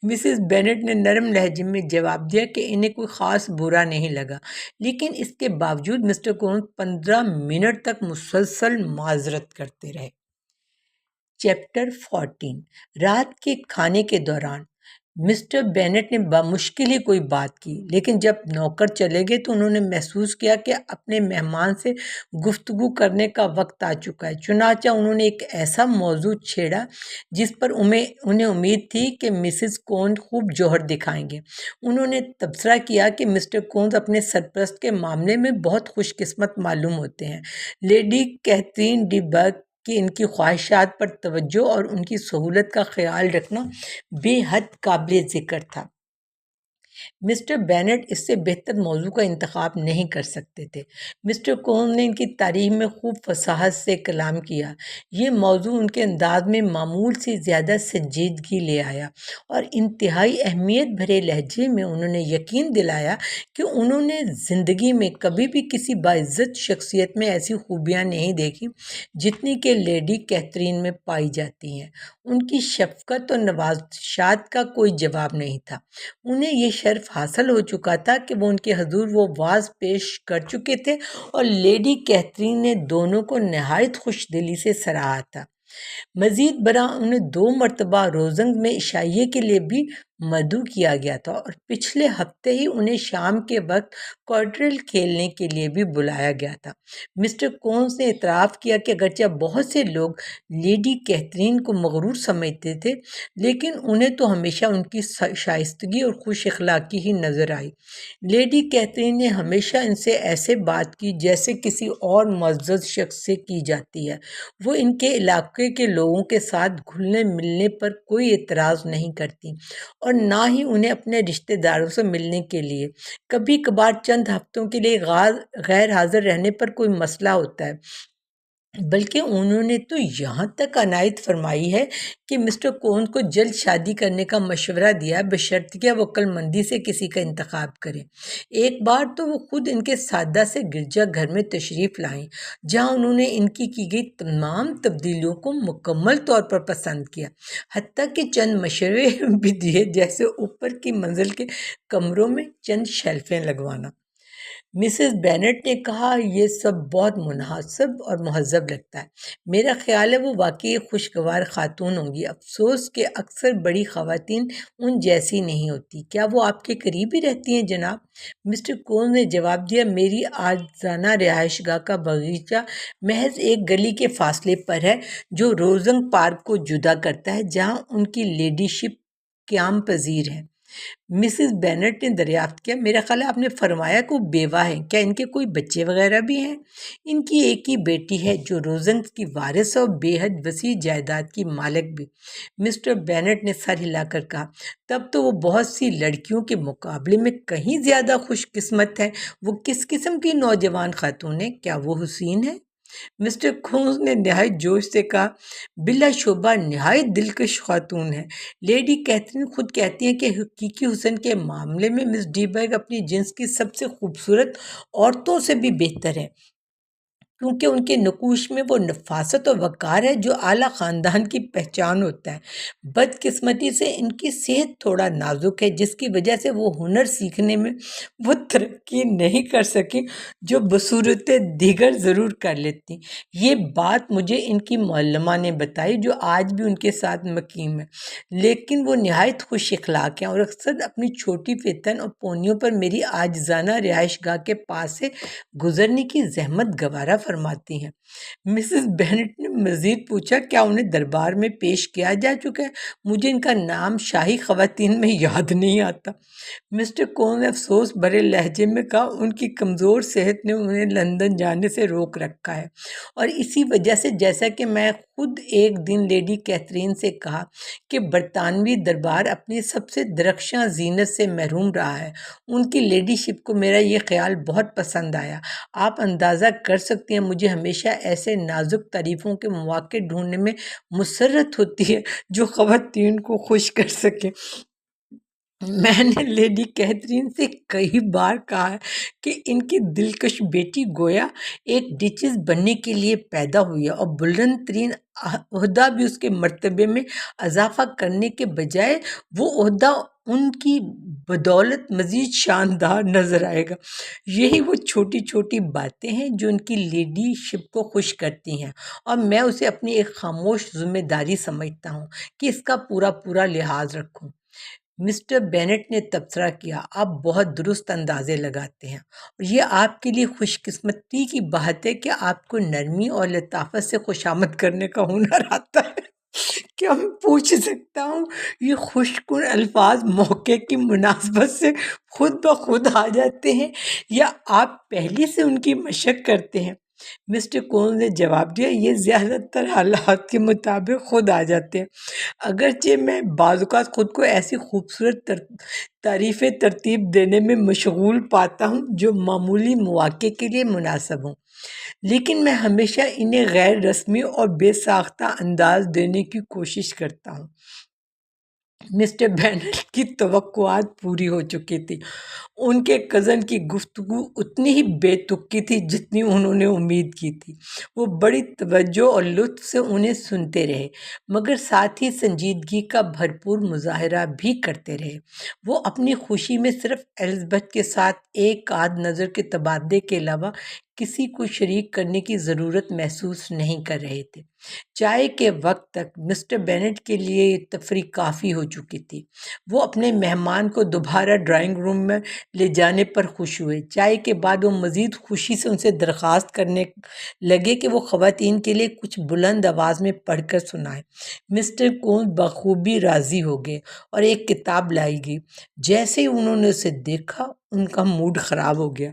مسز بینٹ نے نرم لہجے میں جواب دیا کہ انہیں کوئی خاص برا نہیں لگا، لیکن اس کے باوجود مسٹر کون 15 منٹ تک مسلسل معذرت کرتے رہے۔ چیپٹر 14 رات کے کھانے کے دوران مسٹر بینٹ نے بمشکل ہی کوئی بات کی، لیکن جب نوکر چلے گئے تو انہوں نے محسوس کیا کہ اپنے مہمان سے گفتگو کرنے کا وقت آ چکا ہے۔ چنانچہ انہوں نے ایک ایسا موضوع چھیڑا جس پر انہیں امید تھی کہ مسز کون خوب جوہر دکھائیں گے۔ انہوں نے تبصرہ کیا کہ مسٹر کونز اپنے سرپرست کے معاملے میں بہت خوش قسمت معلوم ہوتے ہیں۔ لیڈی کیتھرین ڈی برگ کہ ان کی خواہشات پر توجہ اور ان کی سہولت کا خیال رکھنا بے حد قابل ذکر تھا۔ مسٹر بینٹ اس سے بہتر موضوع کا انتخاب نہیں کر سکتے تھے۔ مسٹر کونز نے ان کی تعریف میں خوب فصاحت سے کلام کیا۔ یہ موضوع ان کے انداز میں معمول سے زیادہ سنجیدگی لے آیا اور انتہائی اہمیت بھرے لہجے میں انہوں نے یقین دلایا کہ انہوں نے زندگی میں کبھی بھی کسی باعزت شخصیت میں ایسی خوبیاں نہیں دیکھی جتنی کہ لیڈی کیتھرین میں پائی جاتی ہیں۔ ان کی شفقت اور نوازشات کا کوئی جواب نہیں تھا۔ انہیں یہ شرف حاصل ہو چکا تھا کہ وہ ان کے حضور وہ واز پیش کر چکے تھے اور لیڈی کیتھرین نے دونوں کو نہایت خوش دلی سے سراہا تھا۔ مزید برآں انہیں 2 مرتبہ روزنگ میں عشائیے کے لیے بھی مدعو کیا گیا تھا اور پچھلے ہفتے ہی انہیں شام کے وقت کوارٹرل کھیلنے کے لیے بھی بلایا گیا تھا۔ مسٹر کونز نے اعتراف کیا کہ اگرچہ بہت سے لوگ لیڈی کیتھرین کو مغرور سمجھتے تھے، لیکن انہیں تو ہمیشہ ان کی شائستگی اور خوش اخلاقی ہی نظر آئی۔ لیڈی کیتھرین نے ہمیشہ ان سے ایسے بات کی جیسے کسی اور معزز شخص سے کی جاتی ہے۔ وہ ان کے علاقے کے لوگوں کے ساتھ گھلنے ملنے پر کوئی اعتراض نہیں کرتی اور نہ ہی انہیں اپنے رشتہ داروں سے ملنے کے لیے کبھی کبھار چند ہفتوں کے لیے غیر حاضر رہنے پر کوئی مسئلہ ہوتا ہے، بلکہ انہوں نے تو یہاں تک عنایت فرمائی ہے کہ مسٹر کونز کو جلد شادی کرنے کا مشورہ دیا بشرطیکہ وہ عقل مندی سے کسی کا انتخاب کریں۔ ایک بار تو وہ خود ان کے سادہ سے گرجا گھر میں تشریف لائیں، جہاں انہوں نے ان کی گئی تمام تبدیلیوں کو مکمل طور پر پسند کیا، حتیٰ کہ چند مشورے بھی دیے جیسے اوپر کی منزل کے کمروں میں چند شیلفیں لگوانا۔ مسز بینٹ نے کہا، یہ سب بہت مناسب اور مہذب لگتا ہے۔ میرا خیال ہے وہ واقعی خوشگوار خاتون ہوں گی۔ افسوس کہ اکثر بڑی خواتین ان جیسی نہیں ہوتی۔ کیا وہ آپ کے قریب ہی رہتی ہیں جناب؟ مسٹر کونز نے جواب دیا، میری آجزانہ رہائش گاہ کا باغیچہ محض ایک گلی کے فاصلے پر ہے جو روزنگ پارک کو جدا کرتا ہے، جہاں ان کی لیڈی شپ قیام پذیر ہے۔ مسز بینٹ نے دریافت کیا، میرا خیال ہے آپ نے فرمایا کہ وہ بیوہ ہیں، کیا ان کے کوئی بچے وغیرہ بھی ہیں؟ ان کی ایک ہی بیٹی ہے جو روزنگ کی وارث اور بے حد وسیع جائیداد کی مالک بھی۔ مسٹر بینٹ نے سر ہلا کر کہا، تب تو وہ بہت سی لڑکیوں کے مقابلے میں کہیں زیادہ خوش قسمت ہے۔ وہ کس قسم کی نوجوان خاتون ہے؟ کیا وہ حسین ہے؟ مسٹر کونز نے نہایت جوش سے کہا، بلا شبہ نہایت دلکش خاتون ہے۔ لیڈی کیتھرین خود کہتی ہیں کہ حقیقی حسن کے معاملے میں مس ڈی برگ اپنی جنس کی سب سے خوبصورت عورتوں سے بھی بہتر ہے، کیونکہ ان کے نقوش میں وہ نفاست اور وقار ہے جو اعلیٰ خاندان کی پہچان ہوتا ہے۔ بدقسمتی سے ان کی صحت تھوڑا نازک ہے، جس کی وجہ سے وہ ہنر سیکھنے میں وہ ترقی نہیں کر سکی جو بصورت دیگر ضرور کر لیتی۔ یہ بات مجھے ان کی معلمہ نے بتائی جو آج بھی ان کے ساتھ مقیم ہے، لیکن وہ نہایت خوش اخلاق ہیں اور اکثر اپنی چھوٹی فیتن اور پونیوں پر میری عاجزانہ رہائش گاہ کے پاس سے گزرنے کی زحمت گوارا فرماتی ہیں۔ مسز بینٹ نے مزید پوچھا، کیا انہیں دربار میں پیش کیا جا چکا ہے؟ مجھے ان کا نام شاہی خواتین میں یاد نہیں آتا۔ مسٹر کونز نے افسوس بھرے لہجے میں کہا، ان کی کمزور صحت نے انہیں لندن جانے سے روک رکھا ہے، اور اسی وجہ سے جیسا کہ میں خود ایک دن لیڈی کیتھرین سے کہا کہ برطانوی دربار اپنی سب سے درخشاں زینت سے محروم رہا ہے، ان کی لیڈی شپ کو میرا یہ خیال بہت پسند آیا۔ آپ اندازہ کر سکتے ہیں مجھے ہمیشہ ایسے نازک تعریفوں کے مواقع ڈھونڈنے میں مسرت ہوتی ہے جو خواتین کو خوش کر سکے۔ میں نے لیڈی کیتھرین سے کئی بار کہا ہے کہ ان کی دلکش بیٹی گویا ایک ڈچس بننے کے لیے پیدا ہوئی ہے، اور بلند ترین عہدہ بھی اس کے مرتبے میں اضافہ کرنے کے بجائے وہ عہدہ ان کی بدولت مزید شاندار نظر آئے گا۔ یہی وہ چھوٹی چھوٹی باتیں ہیں جو ان کی لیڈی شپ کو خوش کرتی ہیں، اور میں اسے اپنی ایک خاموش ذمہ داری سمجھتا ہوں کہ اس کا پورا لحاظ رکھوں۔ مسٹر بینٹ نے تبصرہ کیا، آپ بہت درست اندازے لگاتے ہیں، اور یہ آپ کے لیے خوش قسمتی کی بات ہے کہ آپ کو نرمی اور لطافت سے خوشامد کرنے کا ہنر آتا ہے۔ کیا میں پوچھ سکتا ہوں یہ خوش کن الفاظ موقع کی مناسبت سے خود بخود آ جاتے ہیں یا آپ پہلے سے ان کی مشق کرتے ہیں؟ مسٹر کون نے جواب دیا، یہ زیادہ تر حالات کے مطابق خود آ جاتے ہیں، اگرچہ میں بعض اوقات خود کو ایسی خوبصورت تعریفیں ترتیب دینے میں مشغول پاتا ہوں جو معمولی مواقع کے لیے مناسب ہوں، لیکن میں ہمیشہ انہیں غیر رسمی اور بے ساختہ انداز دینے کی کوشش کرتا ہوں۔ مسٹر بینٹ کی توقعات پوری ہو چکی تھی۔ ان کے کزن کی گفتگو اتنی ہی بے تکی تھی جتنی انہوں نے امید کی تھی۔ وہ بڑی توجہ اور لطف سے انہیں سنتے رہے، مگر ساتھ ہی سنجیدگی کا بھرپور مظاہرہ بھی کرتے رہے۔ وہ اپنی خوشی میں صرف الزبتھ کے ساتھ ایک آدھ نظر کے تبادلے کے علاوہ کسی کو شریک کرنے کی ضرورت محسوس نہیں کر رہے تھے۔ چائے کے وقت تک مسٹر بینٹ کے لیے یہ تفریح کافی ہو چکی تھی۔ وہ اپنے مہمان کو دوبارہ ڈرائنگ روم میں لے جانے پر خوش ہوئے۔ چائے کے بعد وہ مزید خوشی سے ان سے درخواست کرنے لگے کہ وہ خواتین کے لیے کچھ بلند آواز میں پڑھ کر سنائیں۔ مسٹر کون بخوبی راضی ہو گئے اور ایک کتاب لائی گئی۔ جیسے ہی انہوں نے اسے دیکھا ان کا موڈ خراب ہو گیا۔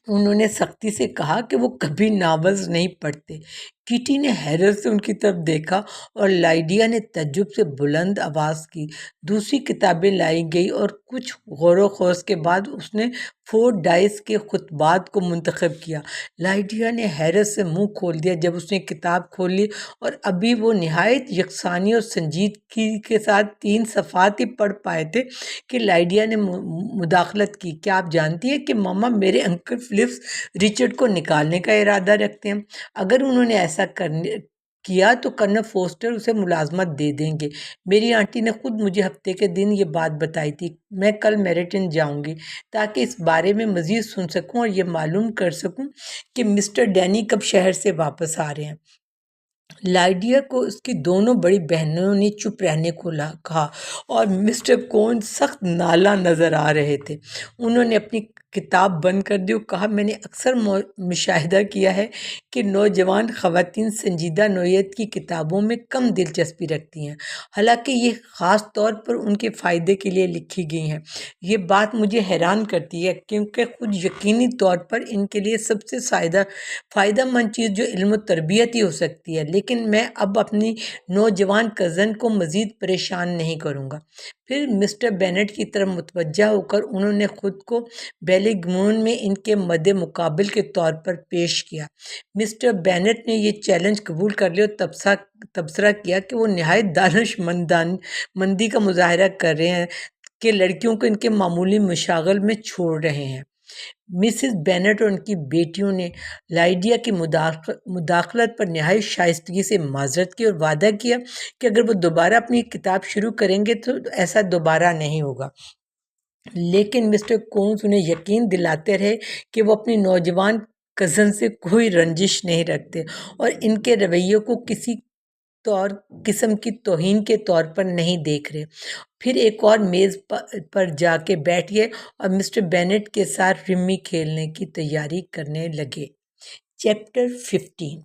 انہوں نے سختی سے کہا کہ وہ کبھی ناولز نہیں پڑھتے۔ کیٹی نے حیرت سے ان کی طرف دیکھا اور لائڈیا نے تعجب سے بلند آواز کی۔ دوسری کتابیں لائی گئی اور کچھ غور و خوض کے بعد اس نے فورڈ ڈائس کے خطبات کو منتخب کیا۔ لائڈیا نے حیرت سے منہ کھول دیا جب اس نے کتاب کھولی اور ابھی وہ نہایت یکسانی اور سنجیدگی کے ساتھ 3 صفحات ہی پڑھ پائے تھے کہ لائڈیا نے مداخلت کی، کیا آپ جانتی ہیں کہ ماما میرے انکل فلپس رچرڈ کو نکالنے کا ارادہ رکھتے ہیں؟ اگر انہوں نے ایسا کیا تو کرنل فوسٹر اسے ملازمت دے دیں گے۔ میری آنٹی نے خود مجھے ہفتے کے دن یہ بات بتائی تھی۔ میں کل میریٹن جاؤں گی تاکہ اس بارے میں مزید سن سکوں اور یہ معلوم کر سکوں کہ مسٹر ڈینی کب شہر سے واپس آ رہے ہیں۔ لائڈیا کو اس کی دونوں بڑی بہنوں نے چپ رہنے کو کہا اور مسٹر کون سخت نالاں نظر آ رہے تھے۔ انہوں نے اپنی کتاب بند کر دی اور کہا، میں نے اکثر مشاہدہ کیا ہے کہ نوجوان خواتین سنجیدہ نوعیت کی کتابوں میں کم دلچسپی رکھتی ہیں، حالانکہ یہ خاص طور پر ان کے فائدے کے لیے لکھی گئی ہیں۔ یہ بات مجھے حیران کرتی ہے کیونکہ خود یقینی طور پر ان کے لیے سب سے فائدہ مند چیز جو علم و تربیت ہی ہو سکتی ہے، لیکن میں اب اپنی نوجوان کزن کو مزید پریشان نہیں کروں گا۔ پھر مسٹر بینٹ کی طرف متوجہ ہو کر انہوں نے خود کو بیلیگمون میں ان کے مد مقابل کے طور پر پیش کیا۔ مسٹر بینٹ نے یہ چیلنج قبول کر لیا اور تبصرہ کیا کہ وہ نہایت دانش مندی کا مظاہرہ کر رہے ہیں کہ لڑکیوں کو ان کے معمولی مشاغل میں چھوڑ رہے ہیں۔ مسز بینٹ اور ان کی بیٹیوں نے لائڈیا کی مداخلت پر نہایت شائستگی سے معذرت کی اور وعدہ کیا کہ اگر وہ دوبارہ اپنی کتاب شروع کریں گے تو ایسا دوبارہ نہیں ہوگا، لیکن مسٹر کونز انہیں یقین دلاتے رہے کہ وہ اپنی نوجوان کزن سے کوئی رنجش نہیں رکھتے اور ان کے رویے کو کسی قسم کی توہین کے طور پر نہیں دیکھ رہے۔ پھر ایک اور میز پر جا کے بیٹھ گئے اور مسٹر بینٹ کے ساتھ رمی کھیلنے کی تیاری کرنے لگے۔ چیپٹر 15۔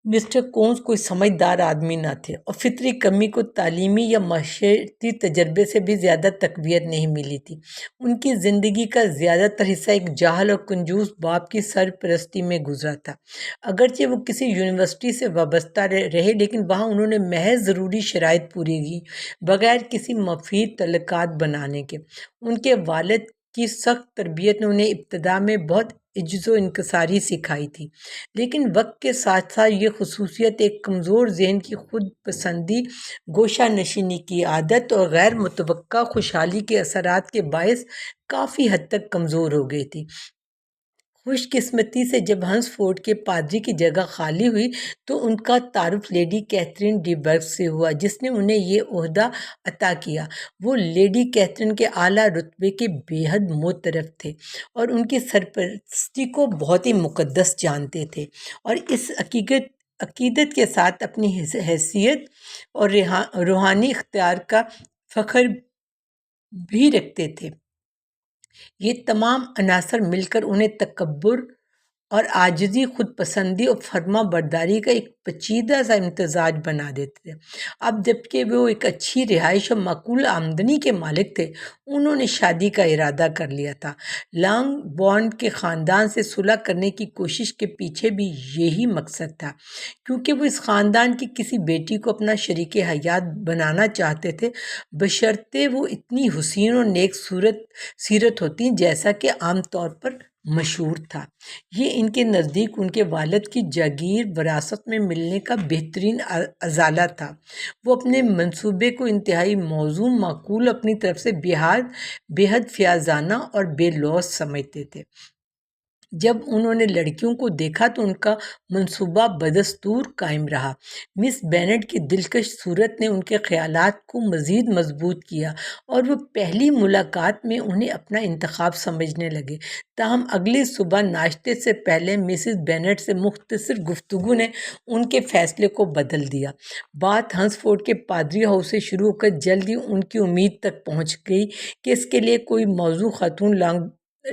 مسٹر کونز کوئی سمجھدار آدمی نہ تھے اور فطری کمی کو تعلیمی یا معاشرتی تجربے سے بھی زیادہ تقویت نہیں ملی تھی۔ ان کی زندگی کا زیادہ تر حصہ ایک جاہل اور کنجوس باپ کی سرپرستی میں گزرا تھا۔ اگرچہ وہ کسی یونیورسٹی سے وابستہ رہے لیکن وہاں انہوں نے محض ضروری شرائط پوری کی بغیر کسی مفید تعلقات بنانے کے۔ ان کے والد کی سخت تربیت نے انہیں ابتدا میں بہت عجز و انکساری سکھائی تھی، لیکن وقت کے ساتھ ساتھ یہ خصوصیت ایک کمزور ذہن کی خود پسندی، گوشہ نشینی کی عادت اور غیر متوقع خوشحالی کے اثرات کے باعث کافی حد تک کمزور ہو گئی تھی۔ خوش قسمتی سے جب ہنس فورڈ کے پادری کی جگہ خالی ہوئی تو ان کا تعارف لیڈی کیتھرین ڈی برگ سے ہوا، جس نے انہیں یہ عہدہ عطا کیا۔ وہ لیڈی کیتھرین کے اعلیٰ رتبے کے بے حد معترف تھے اور ان کی سرپرستی کو بہت ہی مقدس جانتے تھے، اور اس عقیدت کے ساتھ اپنی حیثیت اور روحانی اختیار کا فخر بھی رکھتے تھے۔ یہ تمام عناصر مل کر انہیں تکبر اور عاجزی، خود پسندی اور فرما برداری کا ایک پیچیدہ سا امتزاج بنا دیتے تھے۔ اب جبکہ وہ ایک اچھی رہائش اور معقول آمدنی کے مالک تھے، انہوں نے شادی کا ارادہ کر لیا تھا۔ لانگ بورن کے خاندان سے صلح کرنے کی کوشش کے پیچھے بھی یہی مقصد تھا، کیونکہ وہ اس خاندان کی کسی بیٹی کو اپنا شریک حیات بنانا چاہتے تھے، بشرطے وہ اتنی حسین اور نیک سیرت ہوتی جیسا کہ عام طور پر مشہور تھا۔ یہ ان کے نزدیک ان کے والد کی جاگیر وراثت میں ملنے کا بہترین ازالہ تھا۔ وہ اپنے منصوبے کو انتہائی موزوں، معقول، اپنی طرف سے بے حد فیاضانہ اور بے لوث سمجھتے تھے۔ جب انہوں نے لڑکیوں کو دیکھا تو ان کا منصوبہ بدستور قائم رہا۔ مس بینٹ کی دلکش صورت نے ان کے خیالات کو مزید مضبوط کیا اور وہ پہلی ملاقات میں انہیں اپنا انتخاب سمجھنے لگے۔ تاہم اگلی صبح ناشتے سے پہلے مسز بینٹ سے مختصر گفتگو نے ان کے فیصلے کو بدل دیا۔ بات ہنس فورڈ کے پادری ہاؤس سے شروع ہو کر جلد ہی ان کی امید تک پہنچ گئی کہ اس کے لیے کوئی موزوں خاتون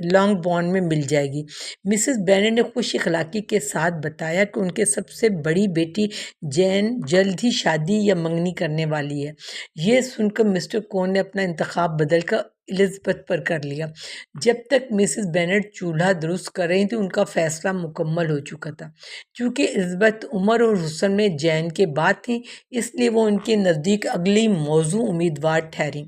لانگ بورن میں مل جائے گی۔ مسز بینٹ نے خوش اخلاقی کے ساتھ بتایا کہ ان کے سب سے بڑی بیٹی جین جلد ہی شادی یا منگنی کرنے والی ہے۔ یہ سن کر مسٹر کون نے اپنا انتخاب بدل کر الزبتھ پر کر لیا۔ جب تک مسز بینٹ چولہا درست کر رہی تھی ان کا فیصلہ مکمل ہو چکا تھا۔ چونکہ الزبتھ عمر اور حسن میں جین کے بعد تھیں، اس لیے وہ ان کے نزدیک اگلی موزوں امیدوار ٹھہریں۔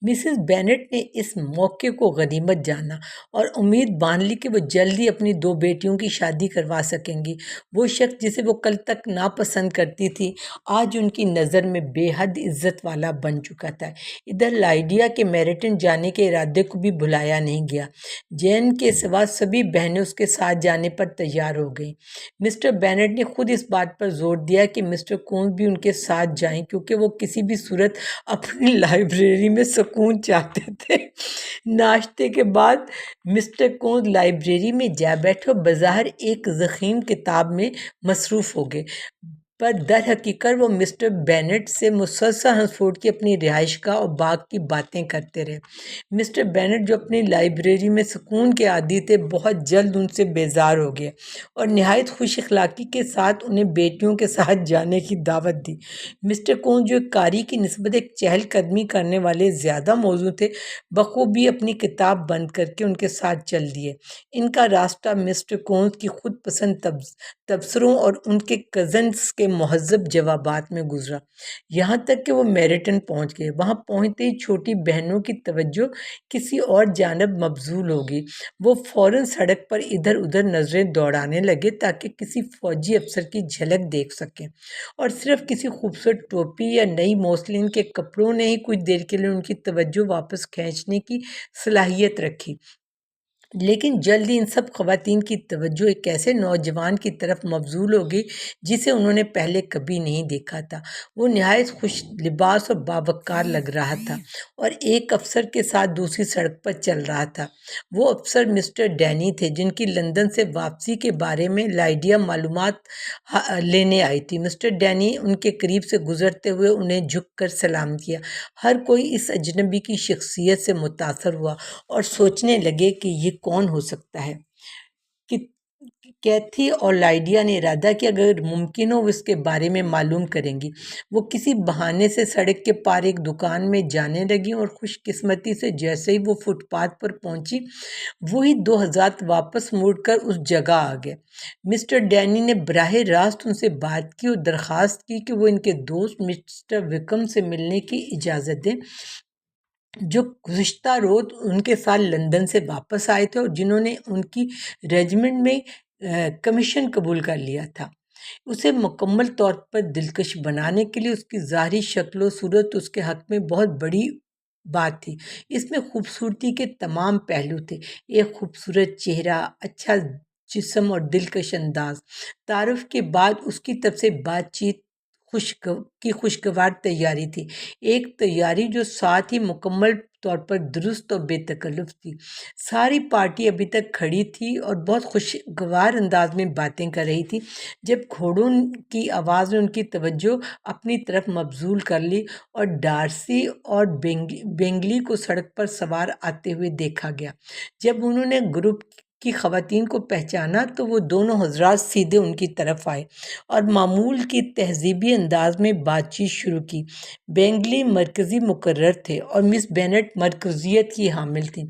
مسز بینٹ نے اس موقع کو غنیمت جانا اور امید باندھ لی کہ وہ جلد ہی اپنی دو بیٹیوں کی شادی کروا سکیں گی۔ وہ شخص جسے وہ کل تک ناپسند کرتی تھی آج ان کی نظر میں بے حد عزت والا بن چکا تھا۔ ادھر لائڈیا کے میریٹن جانے کے ارادے کو بھی بھلایا نہیں گیا۔ جین کے سوا سبھی بہنیں اس کے ساتھ جانے پر تیار ہو گئیں۔ مسٹر بینٹ نے خود اس بات پر زور دیا کہ مسٹر کونز بھی ان کے ساتھ جائیں، کیونکہ وہ کسی بھی صورت اپنی لائبریری میں سکون چاہتے تھے۔ ناشتے کے بعد مسٹر کونز لائبریری میں جا بیٹھے اور بظاہر ایک ضخیم کتاب میں مصروف ہو گئے، پر در حقیقت وہ مسٹر بینٹ سے مسلسل ہنس فورڈ کی اپنی رہائش گاہ اور باغ کی باتیں کرتے رہے۔ مسٹر بینٹ جو اپنی لائبریری میں سکون کے عادی تھے بہت جلد ان سے بیزار ہو گئے اور نہایت خوش اخلاقی کے ساتھ انہیں بیٹیوں کے ساتھ جانے کی دعوت دی۔ مسٹر کون جو ایک قاری کی نسبت ایک چہل قدمی کرنے والے زیادہ موزوں تھے، بخوبی اپنی کتاب بند کر کے ان کے ساتھ چل دیے۔ ان کا راستہ مسٹر کونز کی خود پسند تبصروں اور ان کے کزنز کے مہذب جوابات میں گزرا، یہاں تک کہ وہ میریٹن پہنچ گئے۔ وہاں پہنچتے ہی چھوٹی بہنوں کی توجہ کسی اور جانب مبذول ہو گئی۔ وہ فوراً سڑک پر ادھر ادھر نظریں دوڑانے لگے تاکہ کسی فوجی افسر کی جھلک دیکھ سکیں، اور صرف کسی خوبصورت ٹوپی یا نئی موسلین کے کپڑوں نے ہی کچھ دیر کے لیے ان کی توجہ واپس کھینچنے کی صلاحیت رکھی۔ لیکن جلد ہی ان سب خواتین کی توجہ ایک ایسے نوجوان کی طرف مبذول ہو گئی جسے انہوں نے پہلے کبھی نہیں دیکھا تھا۔ وہ نہایت خوش لباس اور باوقار لگ رہا تھا اور ایک افسر کے ساتھ دوسری سڑک پر چل رہا تھا۔ وہ افسر مسٹر ڈینی تھے، جن کی لندن سے واپسی کے بارے میں لائڈیا معلومات لینے آئی تھی۔ مسٹر ڈینی ان کے قریب سے گزرتے ہوئے انہیں جھک کر سلام کیا۔ ہر کوئی اس اجنبی کی شخصیت سے متاثر ہوا اور سوچنے لگے کہ یہ کون ہو سکتا ہے۔ کیتھی اور لائڈیا نے ارادہ کیا اگر ممکن ہو وہ اس کے بارے میں معلوم کریں گی۔ وہ کسی بہانے سے سڑک کے پار ایک دکان میں جانے لگیں اور خوش قسمتی سے جیسے ہی وہ فٹ پاتھ پر پہنچی وہی دو حضرات واپس مڑ کر اس جگہ آ گئے۔ مسٹر ڈینی نے براہ راست ان سے بات کی اور درخواست کی کہ وہ ان کے دوست مسٹر وکم سے ملنے کی اجازت دیں، جو گزشتہ روز ان کے ساتھ لندن سے واپس آئے تھے اور جنہوں نے ان کی ریجمنٹ میں کمیشن قبول کر لیا تھا۔ اسے مکمل طور پر دلکش بنانے کے لیے اس کی ظاہری شکل و صورت اس کے حق میں بہت بڑی بات تھی۔ اس میں خوبصورتی کے تمام پہلو تھے، ایک خوبصورت چہرہ، اچھا جسم اور دلکش انداز۔ تعارف کے بعد اس کی طرف سے بات چیت خوشگوار تیاری تھی، ایک تیاری جو ساتھ ہی مکمل طور پر درست اور بے تکلف تھی۔ ساری پارٹی ابھی تک کھڑی تھی اور بہت خوشگوار انداز میں باتیں کر رہی تھی جب گھوڑوں کی آواز نے ان کی توجہ اپنی طرف مبذول کر لی اور ڈارسی اور بینگلی کو سڑک پر سوار آتے ہوئے دیکھا گیا۔ جب انہوں نے گروپ کی خواتین کو پہچانا تو وہ دونوں حضرات سیدھے ان کی طرف آئے اور معمول کی تہذیبی انداز میں بات چیت شروع کی۔ بینگلی مرکزی مقرر تھے اور مس بینٹ مرکزیت کی حامل تھیں۔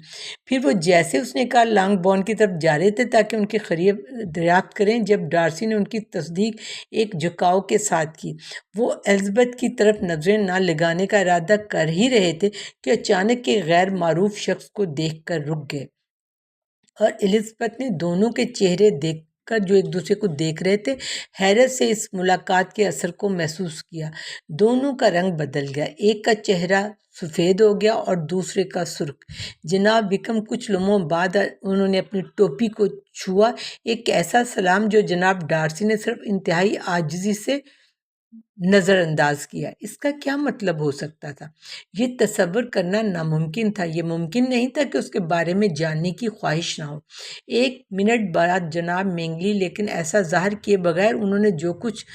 پھر وہ جیسے اس نے کہا لانگ بورن کی طرف جا رہے تھے تاکہ ان کی خیریت دریافت کریں جب ڈارسی نے ان کی تصدیق ایک جھکاؤ کے ساتھ کی۔ وہ الزبتھ کی طرف نظریں نہ لگانے کا ارادہ کر ہی رہے تھے کہ اچانک ایک غیر معروف شخص کو دیکھ کر رک گئے اور الزبتھ نے دونوں کے چہرے دیکھ کر جو ایک دوسرے کو دیکھ رہے تھے حیرت سے اس ملاقات کے اثر کو محسوس کیا۔ دونوں کا رنگ بدل گیا، ایک کا چہرہ سفید ہو گیا اور دوسرے کا سرخ۔ جناب وکرم کچھ لمحوں بعد انہوں نے اپنی ٹوپی کو چھوا، ایک ایسا سلام جو جناب ڈارسی نے صرف انتہائی عاجزی سے نظر انداز کیا۔ اس کا کیا مطلب ہو سکتا تھا؟ یہ تصور کرنا ناممکن تھا، یہ ممکن نہیں تھا کہ اس کے بارے میں جاننے کی خواہش نہ ہو۔ ایک منٹ بعد جناب مینگلی لیکن ایسا ظاہر کیے بغیر انہوں نے جو کچھ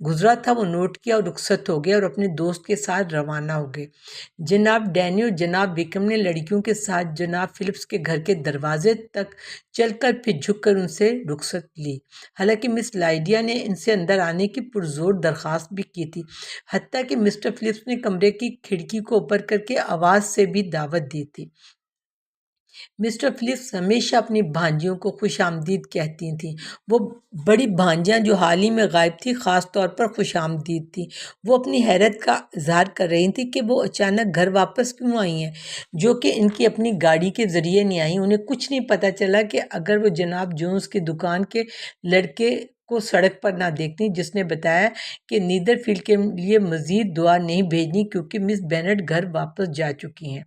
گزرا تھا وہ نوٹ کیا اور رخصت ہو گئے اور اپنے دوست کے ساتھ روانہ ہو گئے۔ جناب ڈینی اور جناب وکرم نے لڑکیوں کے ساتھ جناب فلپس کے گھر کے دروازے تک چل کر پھر جھک کر ان سے رخصت لی، حالانکہ مس لائڈیا نے ان سے اندر آنے کی پرزور درخواست بھی کی تھی، حتیٰ کہ مسٹر فلپس نے کمرے کی کھڑکی کو اوپر کر کے آواز سے بھی دعوت دی تھی۔ مسٹر فلپس ہمیشہ اپنی بھانجیوں کو خوش آمدید کہتی تھیں۔ وہ بڑی بھانجیاں جو حال ہی میں غائب تھی خاص طور پر خوش آمدید تھیں۔ وہ اپنی حیرت کا اظہار کر رہی تھیں کہ وہ اچانک گھر واپس کیوں آئی ہیں، جو کہ ان کی اپنی گاڑی کے ذریعے نہیں آئیں۔ انہیں کچھ نہیں پتہ چلا کہ اگر وہ جناب جونز کی دکان کے لڑکے کو سڑک پر نہ دیکھتی جس نے بتایا کہ نیدر فیلڈ کے لیے مزید دعا نہیں بھیجنی کیونکہ مس بینٹ گھر واپس جا چکی ہیں۔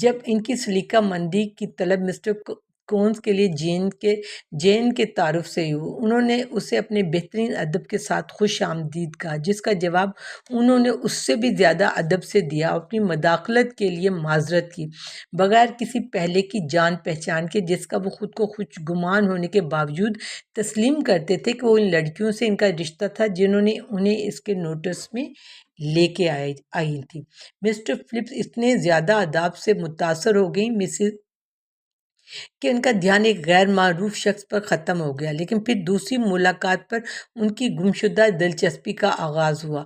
جب ان کی سلیقہ مندی کی طلب مسٹر کونز کے لیے جین کے تعارف سے ہوئی، انہوں نے اسے اپنے بہترین ادب کے ساتھ خوش آمدید کہا، جس کا جواب انہوں نے اس سے بھی زیادہ ادب سے دیا اور اپنی مداخلت کے لیے معذرت کی، بغیر کسی پہلے کی جان پہچان کے جس کا وہ خود کو خوش گمان ہونے کے باوجود تسلیم کرتے تھے کہ وہ ان لڑکیوں سے ان کا رشتہ تھا جنہوں نے انہیں اس کے نوٹس میں لے کے آئی تھی۔ مسٹر فلپس اتنے زیادہ آداب سے متاثر ہو گئیں کہ ان کا دھیان ایک غیر معروف شخص پر ختم ہو گیا، لیکن پھر دوسری ملاقات پر ان کی گمشدہ دلچسپی کا آغاز ہوا۔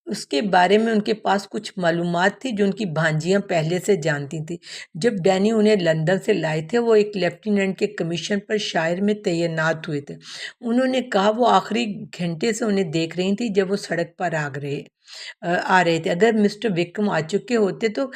اس کے بارے میں ان کے پاس کچھ معلومات تھی جو ان کی بھانجیاں پہلے سے جانتی تھیں۔ جب ڈینی انہیں لندن سے لائے تھے وہ ایک لیفٹیننٹ کے کمیشن پر شائر میں تعینات ہوئے تھے۔ انہوں نے کہا وہ آخری گھنٹے سے انہیں دیکھ رہی تھیں جب وہ سڑک پر آ رہے تھے۔ اگر مسٹر وکرم آ چکے ہوتے تو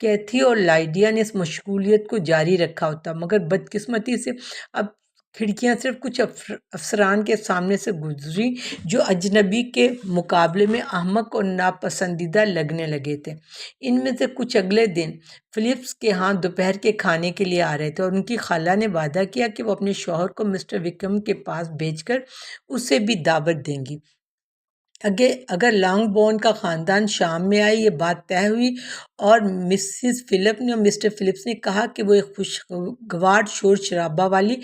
کیتھی اور لائڈیا نے اس مشغولیت کو جاری رکھا ہوتا، مگر بدقسمتی سے اب کھڑکیاں صرف کچھ افسران کے سامنے سے گزری جو اجنبی کے مقابلے میں احمق اور ناپسندیدہ لگنے لگے تھے۔ ان میں سے کچھ اگلے دن فلپس کے ہاں دوپہر کے کھانے کے لیے آ رہے تھے اور ان کی خالہ نے وعدہ کیا کہ وہ اپنے شوہر کو مسٹر وکرم کے پاس بھیج کر اسے بھی دعوت دیں گی۔ اگر لانگ بورن کا خاندان شام میں آئے، یہ بات طے ہوئی اور مسز فلپ نے اور مسٹر فلپس نے کہا کہ وہ ایک خوشگوار شور شرابہ والی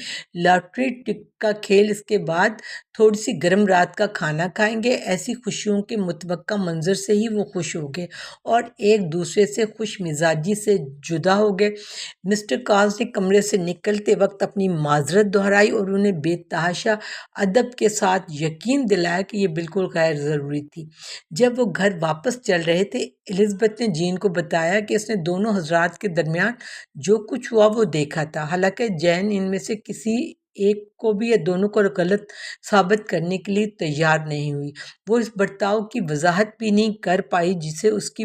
لاٹری ٹکٹ کا کھیل، اس کے بعد تھوڑی سی گرم رات کا کھانا کھائیں گے۔ ایسی خوشیوں کے متوقع منظر سے ہی وہ خوش ہو گئے اور ایک دوسرے سے خوش مزاجی سے جدا ہو گئے۔ مسٹر کونز نے کمرے سے نکلتے وقت اپنی معذرت دہرائی اور انہیں بے تحاشا ادب کے ساتھ یقین دلایا کہ یہ بالکل غیر ضروری تھی۔ جب وہ گھر واپس چل رہے تھے الزبتھ نے جین کو بتایا کہ اس نے دونوں حضرات کے درمیان جو کچھ ہوا وہ دیکھا تھا، حالانکہ جین ان میں سے کسی ایک کو بھی یا دونوں کو غلط ثابت کرنے کے لیے تیار نہیں ہوئی۔ وہ اس برتاؤ کی وضاحت بھی نہیں کر پائی جسے اس کی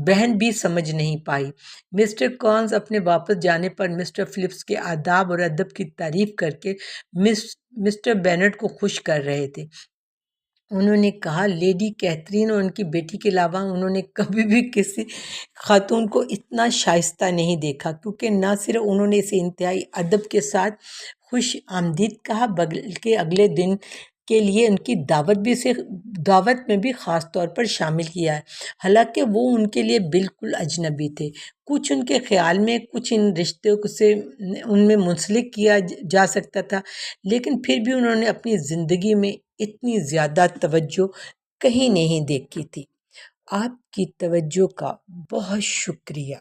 بہن بھی سمجھ نہیں پائی۔ مسٹر کونز اپنے واپس جانے پر مسٹر فلپس کے آداب اور ادب کی تعریف کر کے مسٹر بینٹ کو خوش کر رہے تھے۔ انہوں نے کہا لیڈی کیتھرین اور ان کی بیٹی کے علاوہ انہوں نے کبھی بھی کسی خاتون کو اتنا شائستہ نہیں دیکھا، کیونکہ نہ صرف انہوں نے اسے انتہائی ادب کے ساتھ خوش آمدید کہا بلکہ اگلے دن کے لیے ان کی دعوت میں بھی خاص طور پر شامل کیا ہے، حالانکہ وہ ان کے لیے بالکل اجنبی تھے۔ کچھ ان کے خیال میں کچھ ان رشتوں سے ان میں منسلک کیا جا سکتا تھا، لیکن پھر بھی انہوں نے اپنی زندگی میں اتنی زیادہ توجہ کہیں نہیں دیکھی تھی۔ آپ کی توجہ کا بہت شکریہ۔